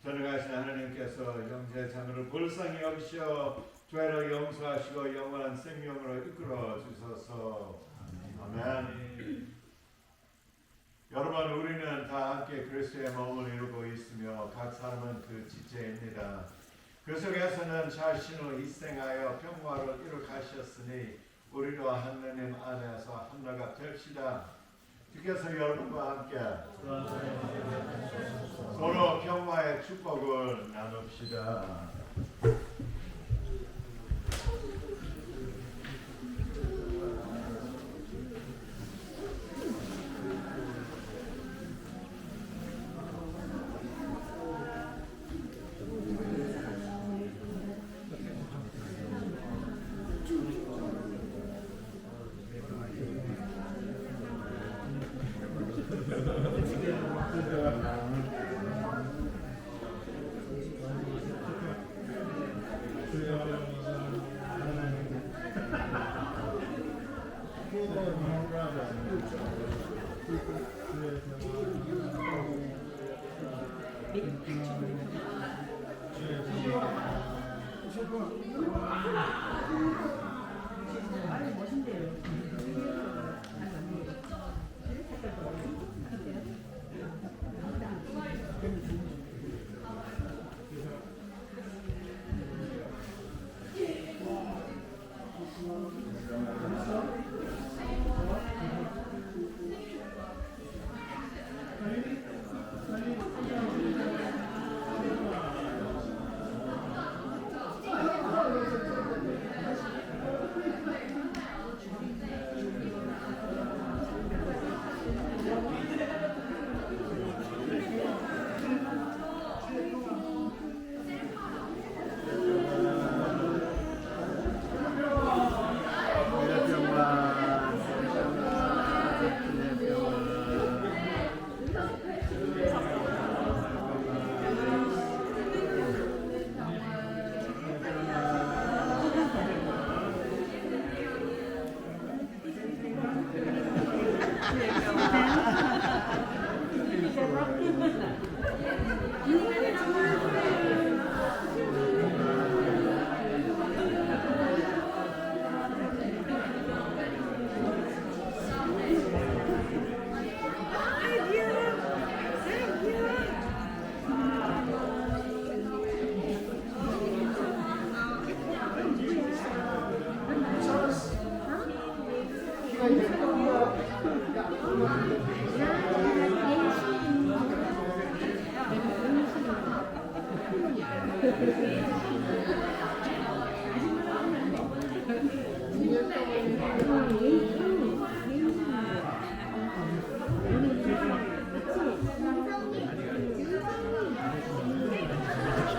전능하신 하나님께서 형제 자매를 불쌍히 여기시어 죄를 용서하시고 영원한 생명으로 이끌어 주소서. 아멘. 여러분, 우리는 다 함께 그리스도의 몸을 이루고 있으며 각 사람은 그 지체입니다. 그 속에서는 자신을 희생하여 평화를 이룩하셨으니 우리도 하나님 안에서 하나가 됩시다. 주께서 여러분과 함께 서로 평화의 축복을 나눕시다.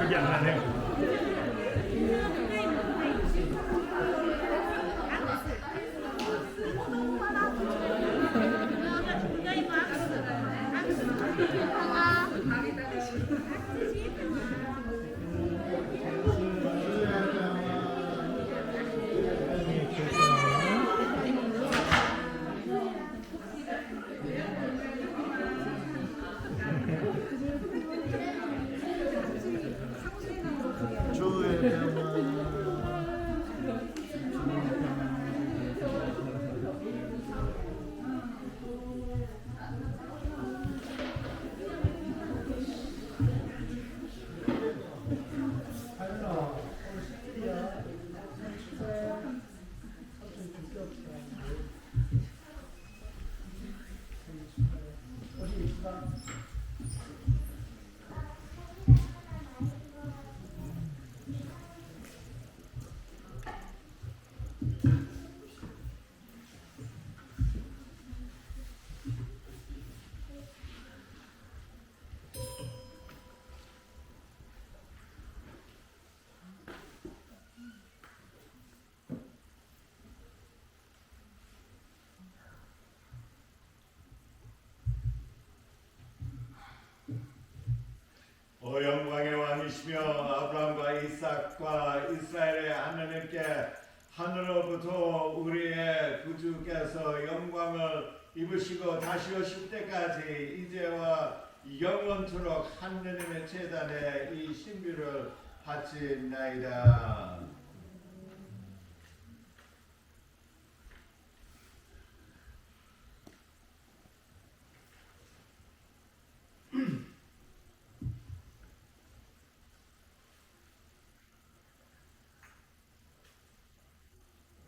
기억이 안 나네요. 영광의 왕이시며 아브라함과 이삭과 이스라엘의 하나님께 하늘로부터 우리의 구주께서 영광을 입으시고 다시 오실 때까지 이제와 영원토록 하느님의 제단에 이 신비를 바치나이다.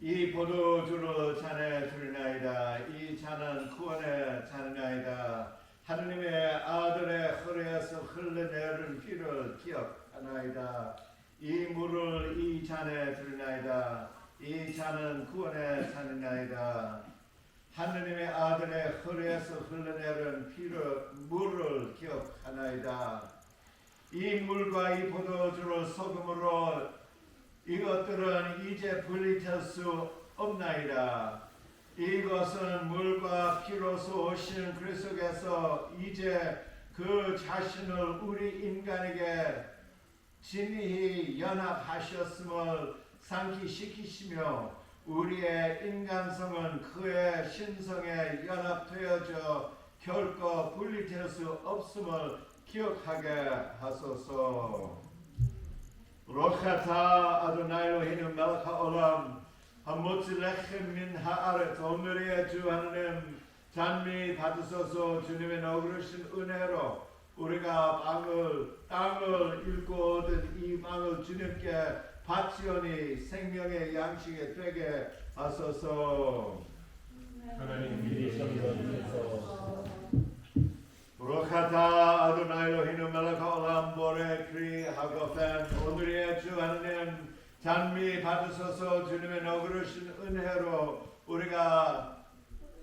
이 포도주로 잔에 드리나이다. 이 잔은 구원의 잔이나이다. 하느님의 아들의 허리에서 흘러내린 피를 기억하나이다. 이 물을 이 잔에 드리나이다. 이 잔은 구원의 잔이나이다. 하느님의 아들의 허리에서 흘러내린 물을 기억하나이다. 이 물과 이 포도주를 소금으로 이것들은 이제 분리될 수 없나이다. 이것은 물과 피로서 오신 그리스도께서 이제 그 자신을 우리 인간에게 진히 연합하셨음을 상기시키시며 우리의 인간성은 그의 신성에 연합되어져 결코 분리될 수 없음을 기억하게 하소서. 로카타 아도나이 엘로히누 멜카 올람 하모츠 레켐 민 하아렛 오늘의 주 하나님 찬미 받으소서. 주님의 너그러신 은혜로 우리가 땅을 읽고 얻은 이 빵을 주님께 바치오니 생명의 양식이 되게 하소서. 하나님 미리 섬겨주소서. 브로카타 아도나이 엘로히누 멜카 올람 보레 크리 하고펜 오늘의 주 하나님 찬미 받으소서. 주님의 너그러신 은혜로 우리가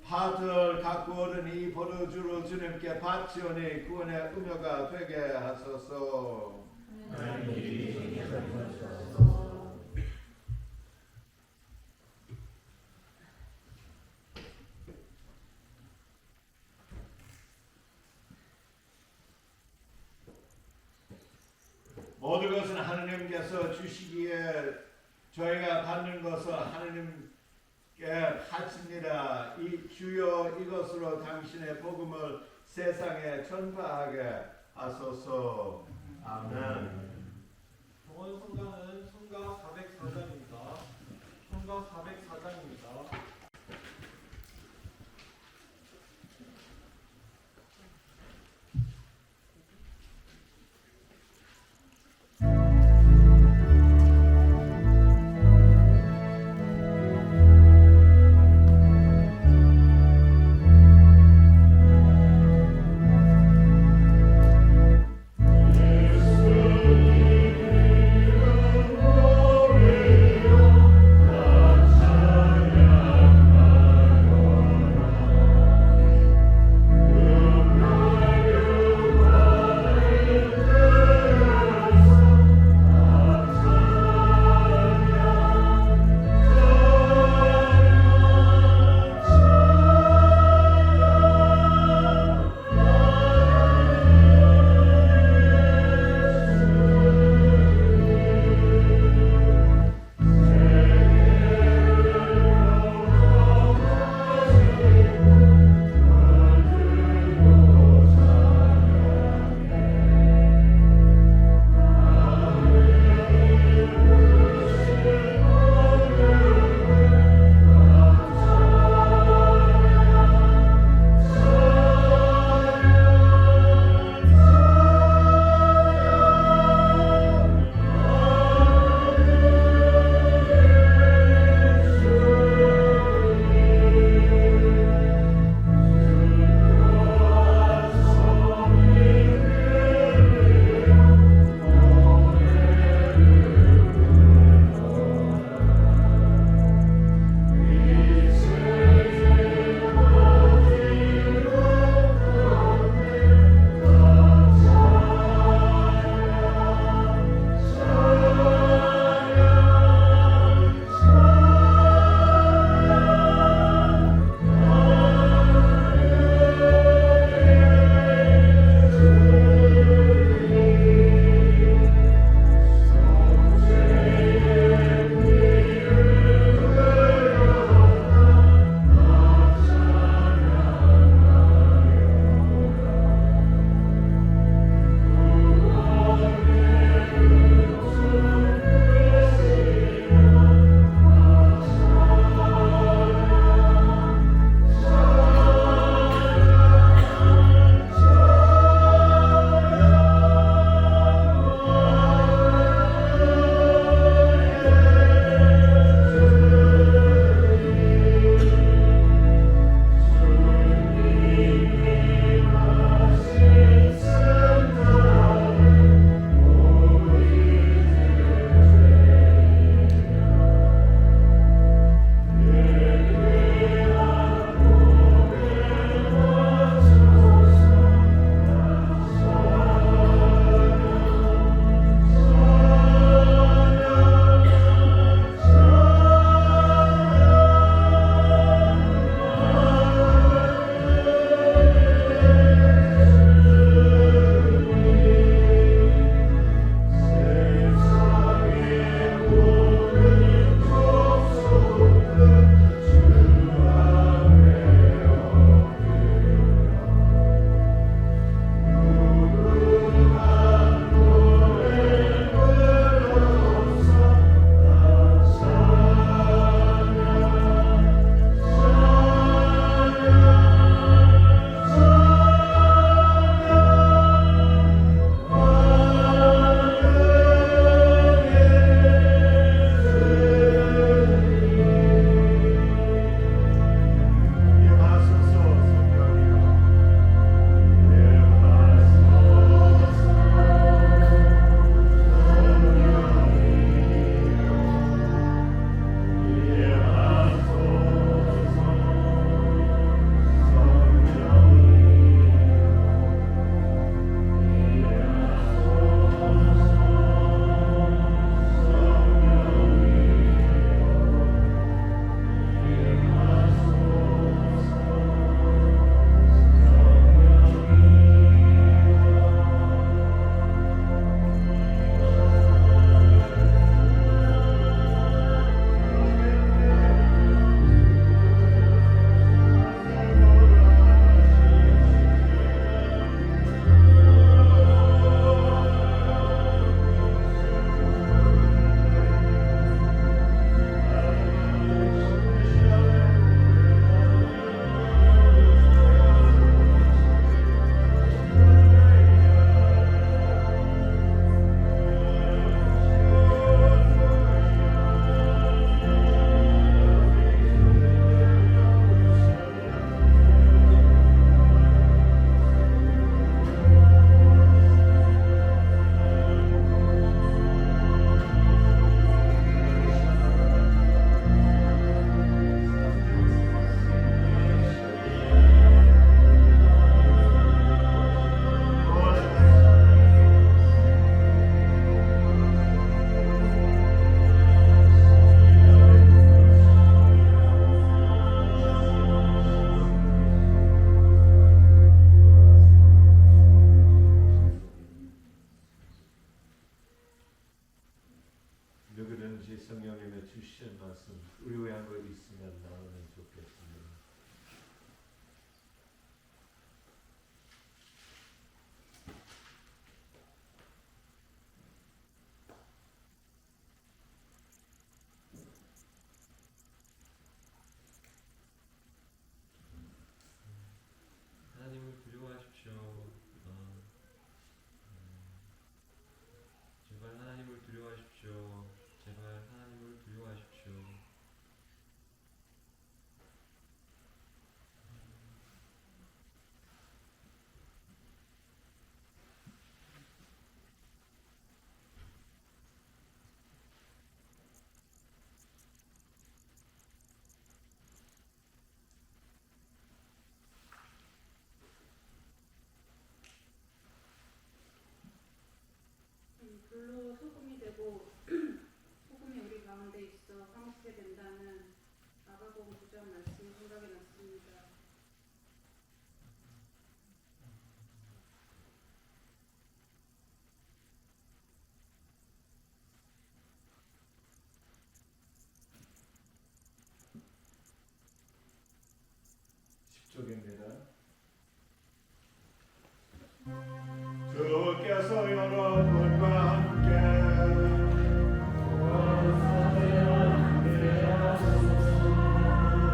밭을 갖고 오른 이 포도주로 주님께 바치오니 구원의 음료가 되게 하소서. 하나님 미리 섬겨주소서. 모든 것은 하느님께서 주시기에 저희가 받는 것은 하느님께 바칩니다. 이 주여 이것으로 당신의 복음을 세상에 전파하게 하소서. 아멘. 병원 성가는 성가 404장입니다. 성가 404장입니다. 말씀 우리 한거 있으면 나오면 좋겠습니다. 하나님을 두려워하십시오. 제발 하나님을 두려워하십시오. 제발 하나님을 두려워하십시오. 불로 소금이 되고 소금이 우리 가운데 있어 사먹게 된다는 마가복음 9장 말씀이 생각이 났습니다. 십조개입니다. 주께서 여러분과 함께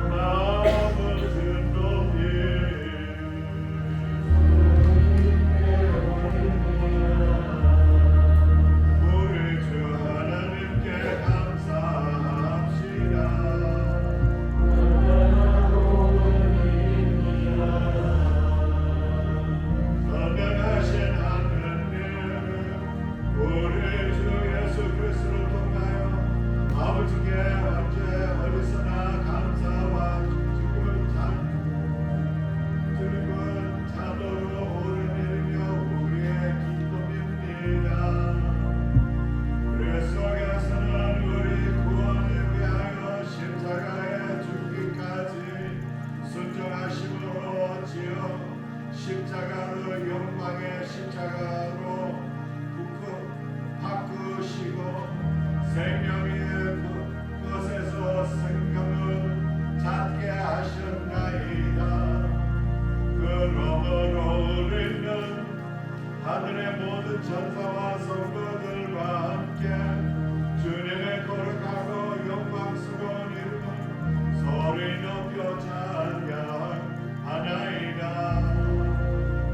마음을 든 높이 우리 주 하나님께 감사합시다. 선명하신 하느님, 우리 주 예수 그리스도를 통하여 아버지께 언제 어디서나 감사와 즐거운 자도로 오르내리며 우리의 기쁨입니다. 그리스도께서는 우리 구원을 위하여 십자가에 죽기까지 순종하심으로 지어 십자가를 영광의 십자가로 바꾸시고 생명의 그것에서 생명을 찾게 하셨나이다. 그러므로 우리는 하늘의 모든 천사와 성도들과 함께 주님의 거룩하고 영광스러운 이름을 소리 높여 찬양하나이다.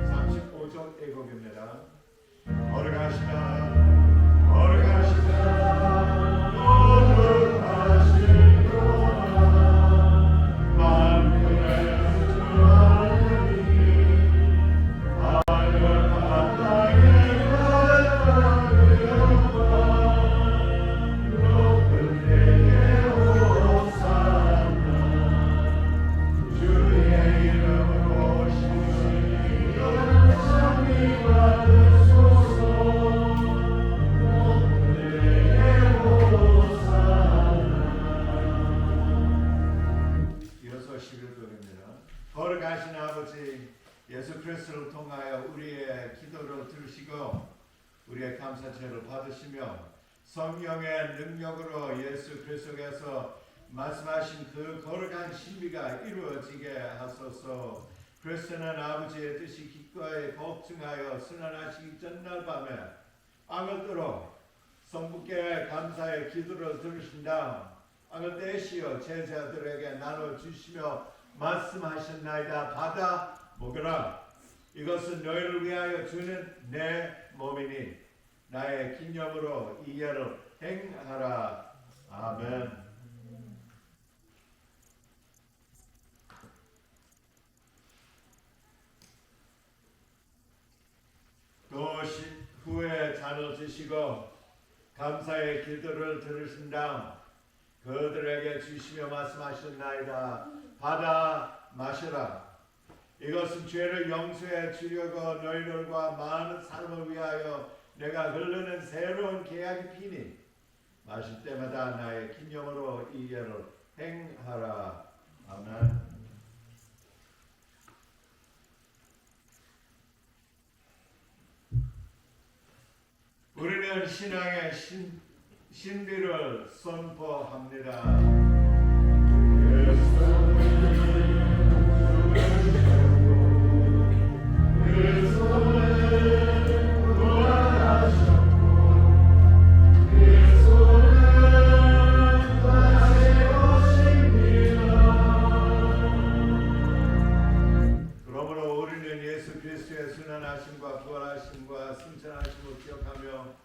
35절 애곡입니다. 거룩하시다 거룩하시다 거룩하시도다 만군의 주 하나님 하늘과 땅의 영광 높은 데에 호산나 주의 이름으로 오시는 영광이 받으소서. 높은 데에 호산나. 이어서 11절입니다. 거룩하신 아버지 예수 그리스도를 통하여 우리의 기도를 들으시고 우리의 감사제를 받으시며 성령의 능력으로 예수 그리스도께서 말씀하신 그 거룩한 신비가 이루어지게 하소서. 그리스도는 아버지의 뜻이 기꺼이 복증하여 승천하시기 전날 밤에 빵을 들어 성부께 감사의 기도를 들으신 다음 빵을 떼시어 제자들에게 나눠주시며 말씀하셨나이다. 받아 먹으라. 이것은 너희를 위하여 주는 내 몸이니 나의 기념으로 이 예를 행하라. 아멘. 또 후에 잔을 드시고 감사의 기도를 들으신 다음 그들에게 주시며 말씀하셨나이다. 받아 마시라. 이것은 죄를 용서해 주려고 너희들과 많은 사람을 위하여 내가 흐르는 새로운 계약의 피니 마실 때마다 나의 기념으로 이 예를 행하라. 아멘. 우리는 신앙의 신비를 선포합니다. 그러므로 우리는 예수 그리스도의 순환하심과 부활하심과 승천하심을 기억하며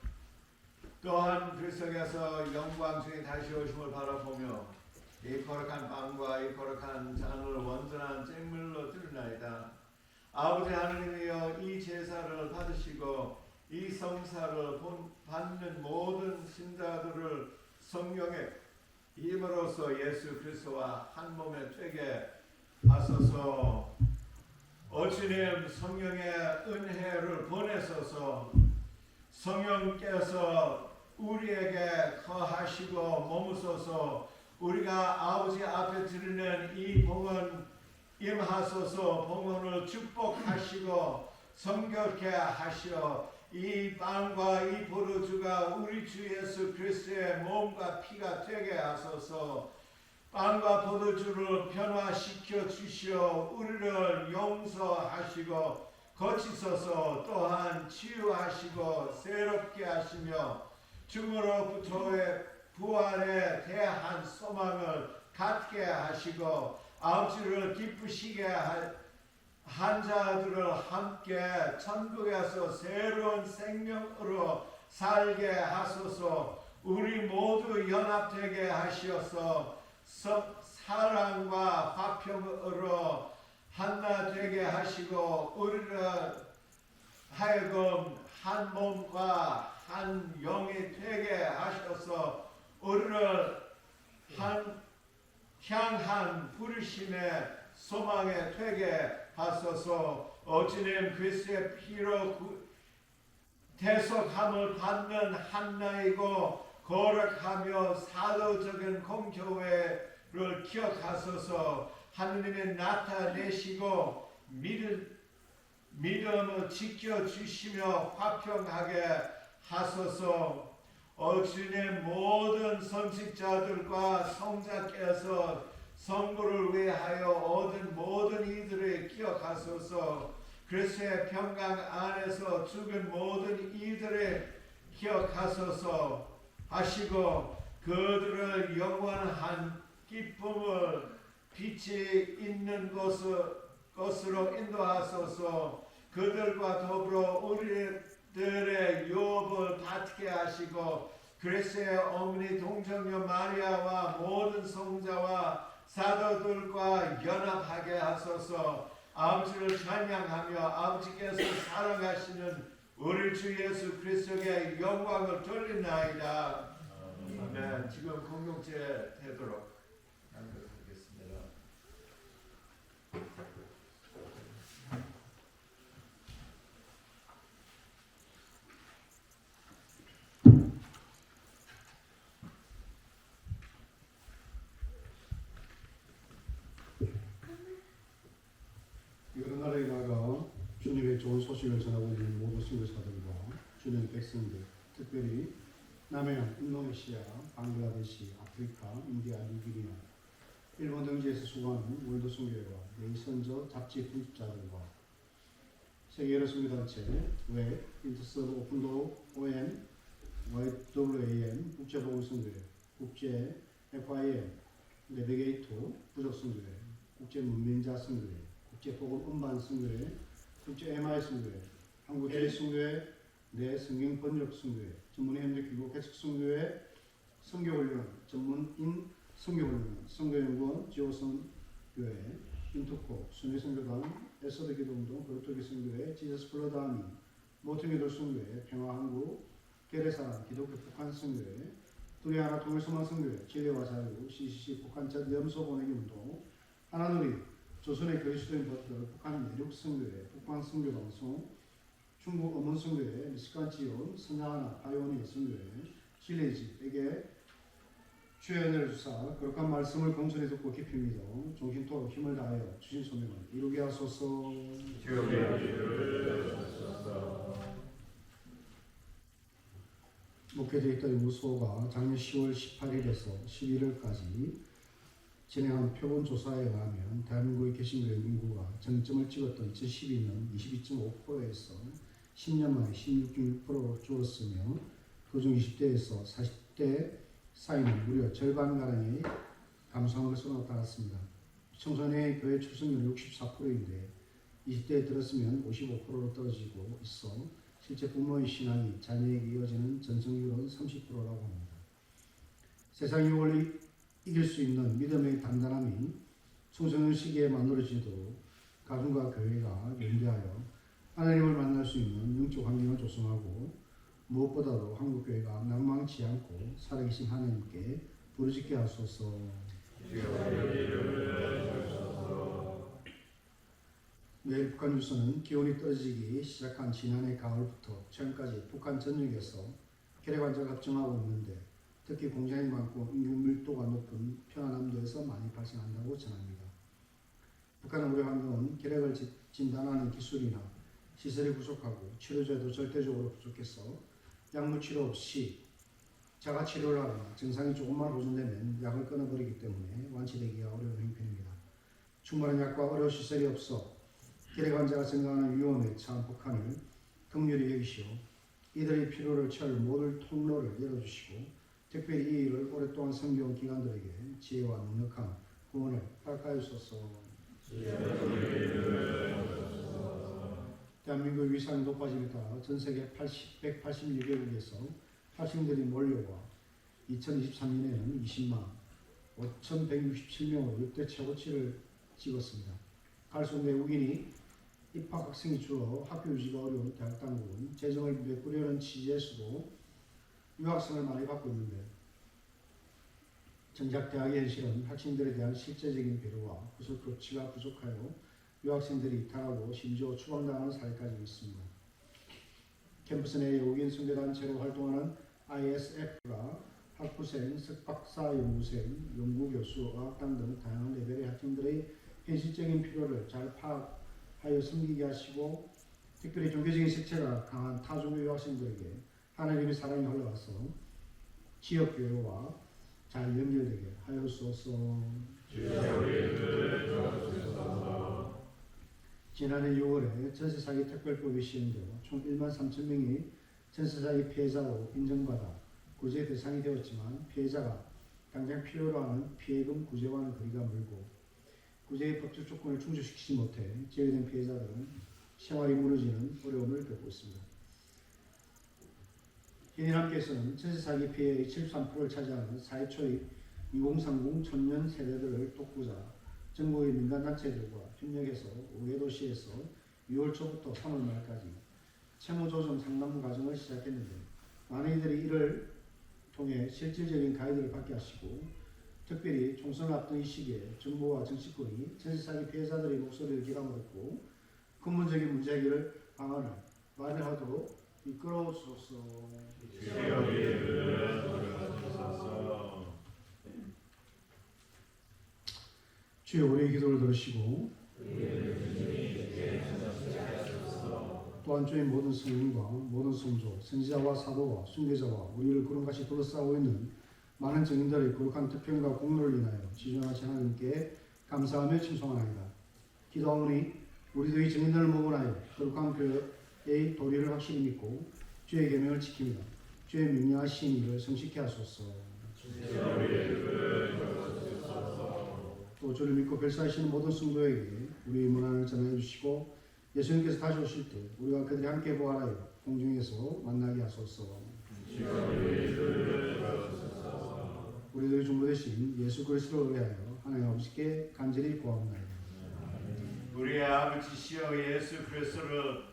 또한 그 속에서 영광 중에 다시 오심을 바라보며 이 거룩한 빵과 이 거룩한 잔을 완전한 쟁물로 드리나이다. 아버지 하나님이여, 이 제사를 받으시고 이 성사를 받는 모든 신자들을 성령의 힘으로써 예수 그리스도와 한 몸에 되게 하소서. 주님, 성령의 은혜를 보내소서. 성령께서 우리에게 거하시고 머무소서. 우리가 아버지 앞에 드리는 이 봉헌 임하소서. 봉헌을 축복하시고 성결케 하시어 이 빵과 이 포도주가 우리 주 예수 그리스도의 몸과 피가 되게 하소서. 빵과 포도주를 변화시켜 주시어 우리를 용서하시고 고치소서. 또한 치유하시고 새롭게 하시며 죽음으로부터의 부활에 대한 소망을 갖게 하시고 아버지를 기쁘시게 한 자들을 함께 천국에서 새로운 생명으로 살게 하소서. 우리 모두 연합되게 하시어서 사랑과 화평으로 하나 되게 하시고 우리를 하여금 한 몸과 한 영이 되게 하셔서 우리를 향한 부르심의 소망에 되게 하소서. 주님, 그리스도의 피로 대속함을 받는 한나이고 거룩하며 사도적인 공교회를 기억하소서. 하느님이 나타내시고 믿음을 지켜주시며 화평하게 하소서. 주님, 모든 선식자들과 성자께서 성부를 위하여 얻은 모든 이들을 기억하소서. 그리스도의 평강 안에서 죽은 모든 이들을 기억하소서 하시고 그들을 영원한 기쁨을 빛이 있는 것으로 인도하소서. 그들과 더불어 우리들의 유업을 받게 하시고 그리스도의 어머니 동정녀 마리아와 모든 성자와 사도들과 연합하게 하소서. 아버지를 찬양하며 아버지께서 사랑하시는 우리 주 예수 그리스도의 영광을 돌리나이다. 아멘. 지금 공동체 되도록 하겠습니다. 여러 나라에 나가 주님의 좋은 소식을 전하고 있는 모든 선교사들과 주님의 백성들, 특별히 남해안, 인도네시아, 방글라데시, 아프리카, 인디아, 니게리아, 일본 등지에서 수고하는 월드 선교회와 네이선저 잡지 편집자들과 세계 여러 선교단체, 웹, 인터스, 오픈도어, OM, YWAM, 국제보건선교회, 국제 FIM, 내비게이터, 부족선교회, 국제문민자선교회, 국제복음음반선교회, 국제 MI 선교회, 한국해리선교회, 내성경번역선교회, 전문현대교육 해석선교회, 선교훈련, 전문인 선교훈련, 선교연구원, 지오선교회, 인터코, 순회선교단, 에서드기도운동, 그룹토기선교회, 지저스플러드아미, 모퉁이돌선교회, 평화한국, 게레사람, 기독교 북한선교회, 두레하나 통일소망선교회, 진리와 자유, CCC 북한자 염소 보내기운동, 하나누리, 조선의 그리스도인 버들, 북한 내륙선교회, 북한선교방송, 중국 어문선교회, 미시간 지원, 선하나, 파이오니아 선교회, 실내지에게 주연을 주사 거룩한 말씀을 공손히 듣고 깊이 믿어 정신토록 힘을 다하여 주신 소명을 이루게 하소서. 목회자들의 무소가 작년 10월 18일에서 11일까지 진행한 표본 조사에 의하면 대한민국의 개신교의 인구가 정점을 찍었던 2012년 22.5%에서 10년 만에 16.6%로 줄었으며 그중 20대에서 40대 사이는 무려 절반가량이 감소한 것으로 나타났습니다. 청소년의 교회 출석률은 64%인데 20대에 들었으면 55%로 떨어지고 있어 실제 부모의 신앙이 자녀에게 이어지는 전성률은 30%라고 합니다. 세상 유혹을 이길 수 있는 믿음의 단단함이 청소년 시기에 만들어지도록 가정과 교회가 연대하여 하나님을 만날 수 있는 영적 환경을 조성하고 무엇보다도 한국교회가 낭망치 않고 살아계신 하나님께 부르짖게 하소서. 매일 북한 뉴스는 기온이 떨어지기 시작한 지난해 가을부터 최근까지 북한 전역에서 결핵 환자가 급증하고 있는데 특히 공장이 많고 인구 밀도가 높은 평안남도에서 많이 발생한다고 전합니다. 북한의 우려 환경은 결핵을 진단하는 기술이나 시설이 부족하고 치료제도 절대적으로 부족해서 약물 치료 없이 자가 치료를 하거나 증상이 조금만 호전되면 약을 끊어버리기 때문에 완치되기가 어려운 형편입니다. 충분한 약과 의료 시설이 없어 결핵 환자가 증가하는 위험에 처한 북한을 긍휼히 여기시오 이들의 필요를 채울 모든 통로를 열어주시고 특별히 이 일을 오랫동안 섬겨온 기관들에게 지혜와 넉넉한 구원을 허락하여소서. 대한민국의 위상이 높아짐에 따라 전세계 186개국에서 학생들이 몰려와 2023년에는 20만 5,167명으로 역대 최고치를 찍었습니다. 갈수록 외국인이 입학 학생이 줄어 학교 유지가 어려운 대학 당국은 재정을 메꾸려는 취지에서도 유학생을 많이 받고 있는데 정작 대학의 현실은 학생들에 대한 실제적인 배려와 구설 조치가 부족하여 유학생들이 이탈하고 심지어 추방당하는 사례까지 있습니다. 캠퍼스 내 외국인 선교단체로 활동하는 ISF가 학부생, 석박사 연구생, 연구교수, 어학당 등 다양한 레벨의 학생들의 현실적인 필요를 잘 파악하여 섬기게 하시고 특별히 종교적인 색채가 강한 타종교 유학생들에게 하나님의 사랑이 흘러가서 지역교회와 잘 연결되게 하여소서. 지난해 6월에 전세사기 특별법이 시행되어 총 1만 3천 명이 전세사기 피해자로 인정받아 구제 대상이 되었지만 피해자가 당장 필요로 하는 피해금 구제와는 거리가 멀고 구제의 법적 조건을 충족시키지 못해 제외된 피해자들은 생활이 무너지는 어려움을 겪고 있습니다. 현인함께서는 전세사기 피해의 73%를 차지하는 사회초의 2030 청년 세대들을 돕고자 전국의 민간단체들과 협력해서 5개 도시에서 6월 초부터 3월 말까지 채무조정 상담 과정을 시작했는데 많은 이들이 이를 통해 실질적인 가이드를 받게 하시고 특별히 총선을 앞둔 이 시기에 정부와 정치권이 전세사기 피해자들의 목소리를 귀담았고 근본적인 문제 해결 방안을 마련하도록 이끌어주소서. 주여 우리의 기도를 들으시고 또한 주의 모든 성인과 모든 성조, 선지자와 사도와 순교자와 우리를 구름같이 둘러싸고 있는 많은 증인들의 거룩한 특권과 공로를 인하여 지존하신 하나님께 감사하며 칭송하나이다. 기도하오니 우리도 이 증인들을 모분하여 거룩한 교회의 도리를 확실히 믿고 주의 계명을 지킵니다. 주의 명령하신 일을 성실케 하소서. 또 주를 믿고 별사하시는 모든 성도에게 우리의 문안을 전해 주시고 예수님께서 다시 오실 때 우리가 그들이 함께 부활하여 공중에서 만나게 하소서. 우리들의 중보 되신 예수 그리스도를 위하여 하나님 아버지께 간절히 구하옵나이다. 우리의 아버지시여 예수 그리스도를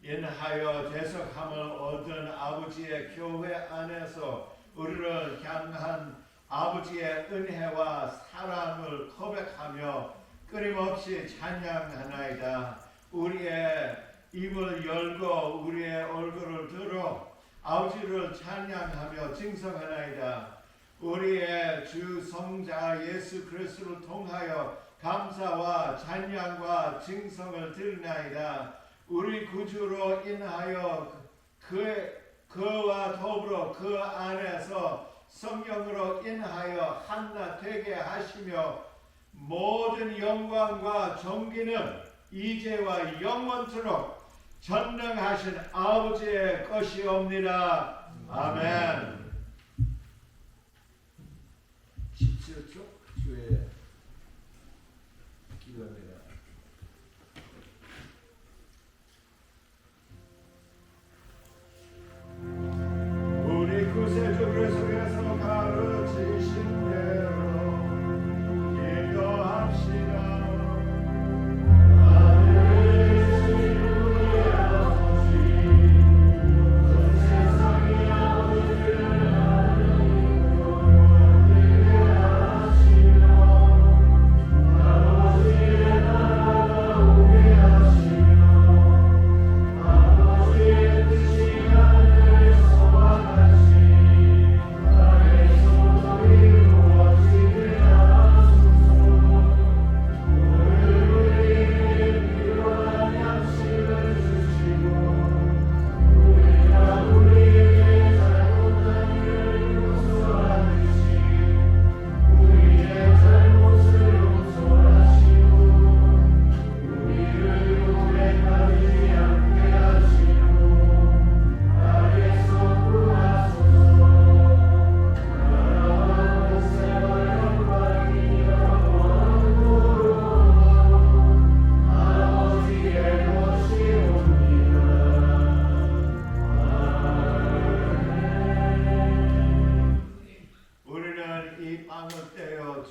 인하여 대속함을 얻은 아버지의 교회 안에서 우리를 향한 아버지의 은혜와 사랑을 고백하며 끊임없이 찬양하나이다. 우리의 입을 열고 우리의 얼굴을 들어 아버지를 찬양하며 징성하나이다. 우리의 주 성자 예수 그리스도를 통하여 감사와 찬양과 징성을 드리나이다. 우리 구주로 인하여 그 그와 더불어 그 안에서 성령으로 인하여 하나 되게 하시며 모든 영광과 존귀는 이제와 영원토록 전능하신 아버지의 것이옵니다. 아멘. 17쪽 주의 기도입니다. 우리 구세주 그리스도께서 가르치신 대로 기도합시다.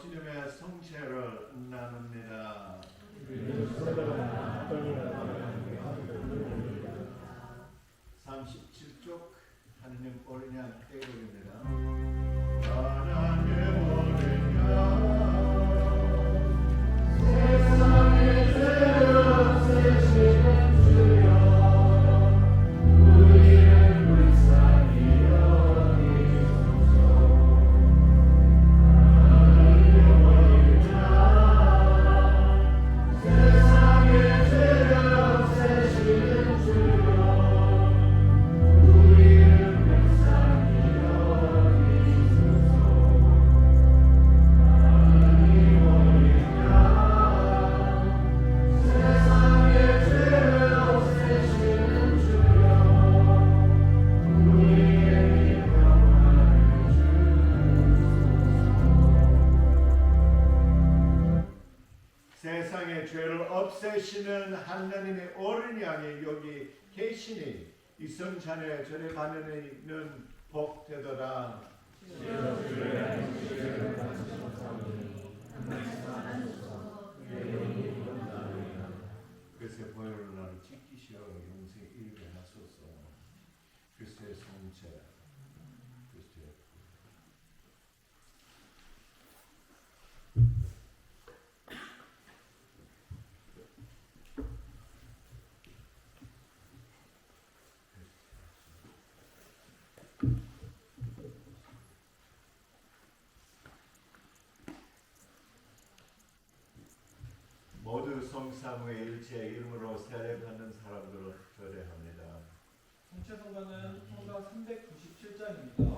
주님의 성체를 나눕니다. 37쪽 하느님 어린 양 애곡입니다. 하나님 어린 양 세상의 죄를 세시는 주여 우리를 불쌍히 여기소서. 하나님 어린 양 세상의 죄를 세시는 주여 세상의 죄를 없애시는 하나님의 어린 양이 여기 계시니 이 성찬에 절에 가면은 복되더라. 그리스도의 보혈로 나를 지키시어 영생에 이르게 하소서. 그리스도의 성체, 그리스도의 모두 성사무엘 제 이름으로 세례받는 사람들을 초대합니다. 전체 성가는 성가 397장입니다.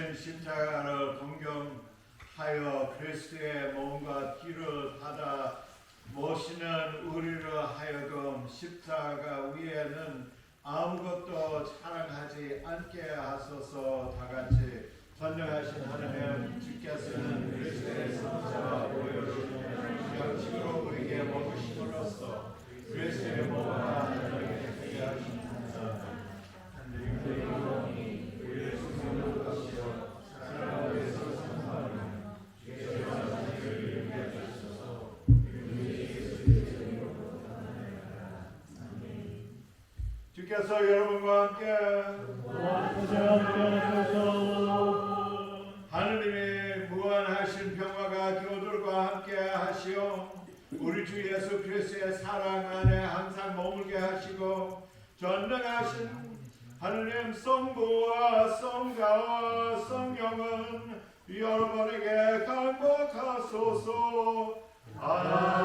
당신 십자가를 동경하여 그리스도의 몸과 피를 받아 모시는 우리를 하여금 십자가 위에는 아무것도 자랑하지 않게 하소서. 다같이 전능하신 하나님 주께서는 그리스도의 성자와 보혈을 양식으로 우리에게 먹으심으로써 그리스도의 몸과 하나님께 되게 하십니다. 주께서 여러분과 함께 하느님의 무한하신 평화가 교들과 함께 하시오. 우리 주 예수 그리스도의 사랑 안에 항상 머물게 하시고 전능하신 하느님 성부와 성자와 성령은 여러분에게 강복하소서. 아멘.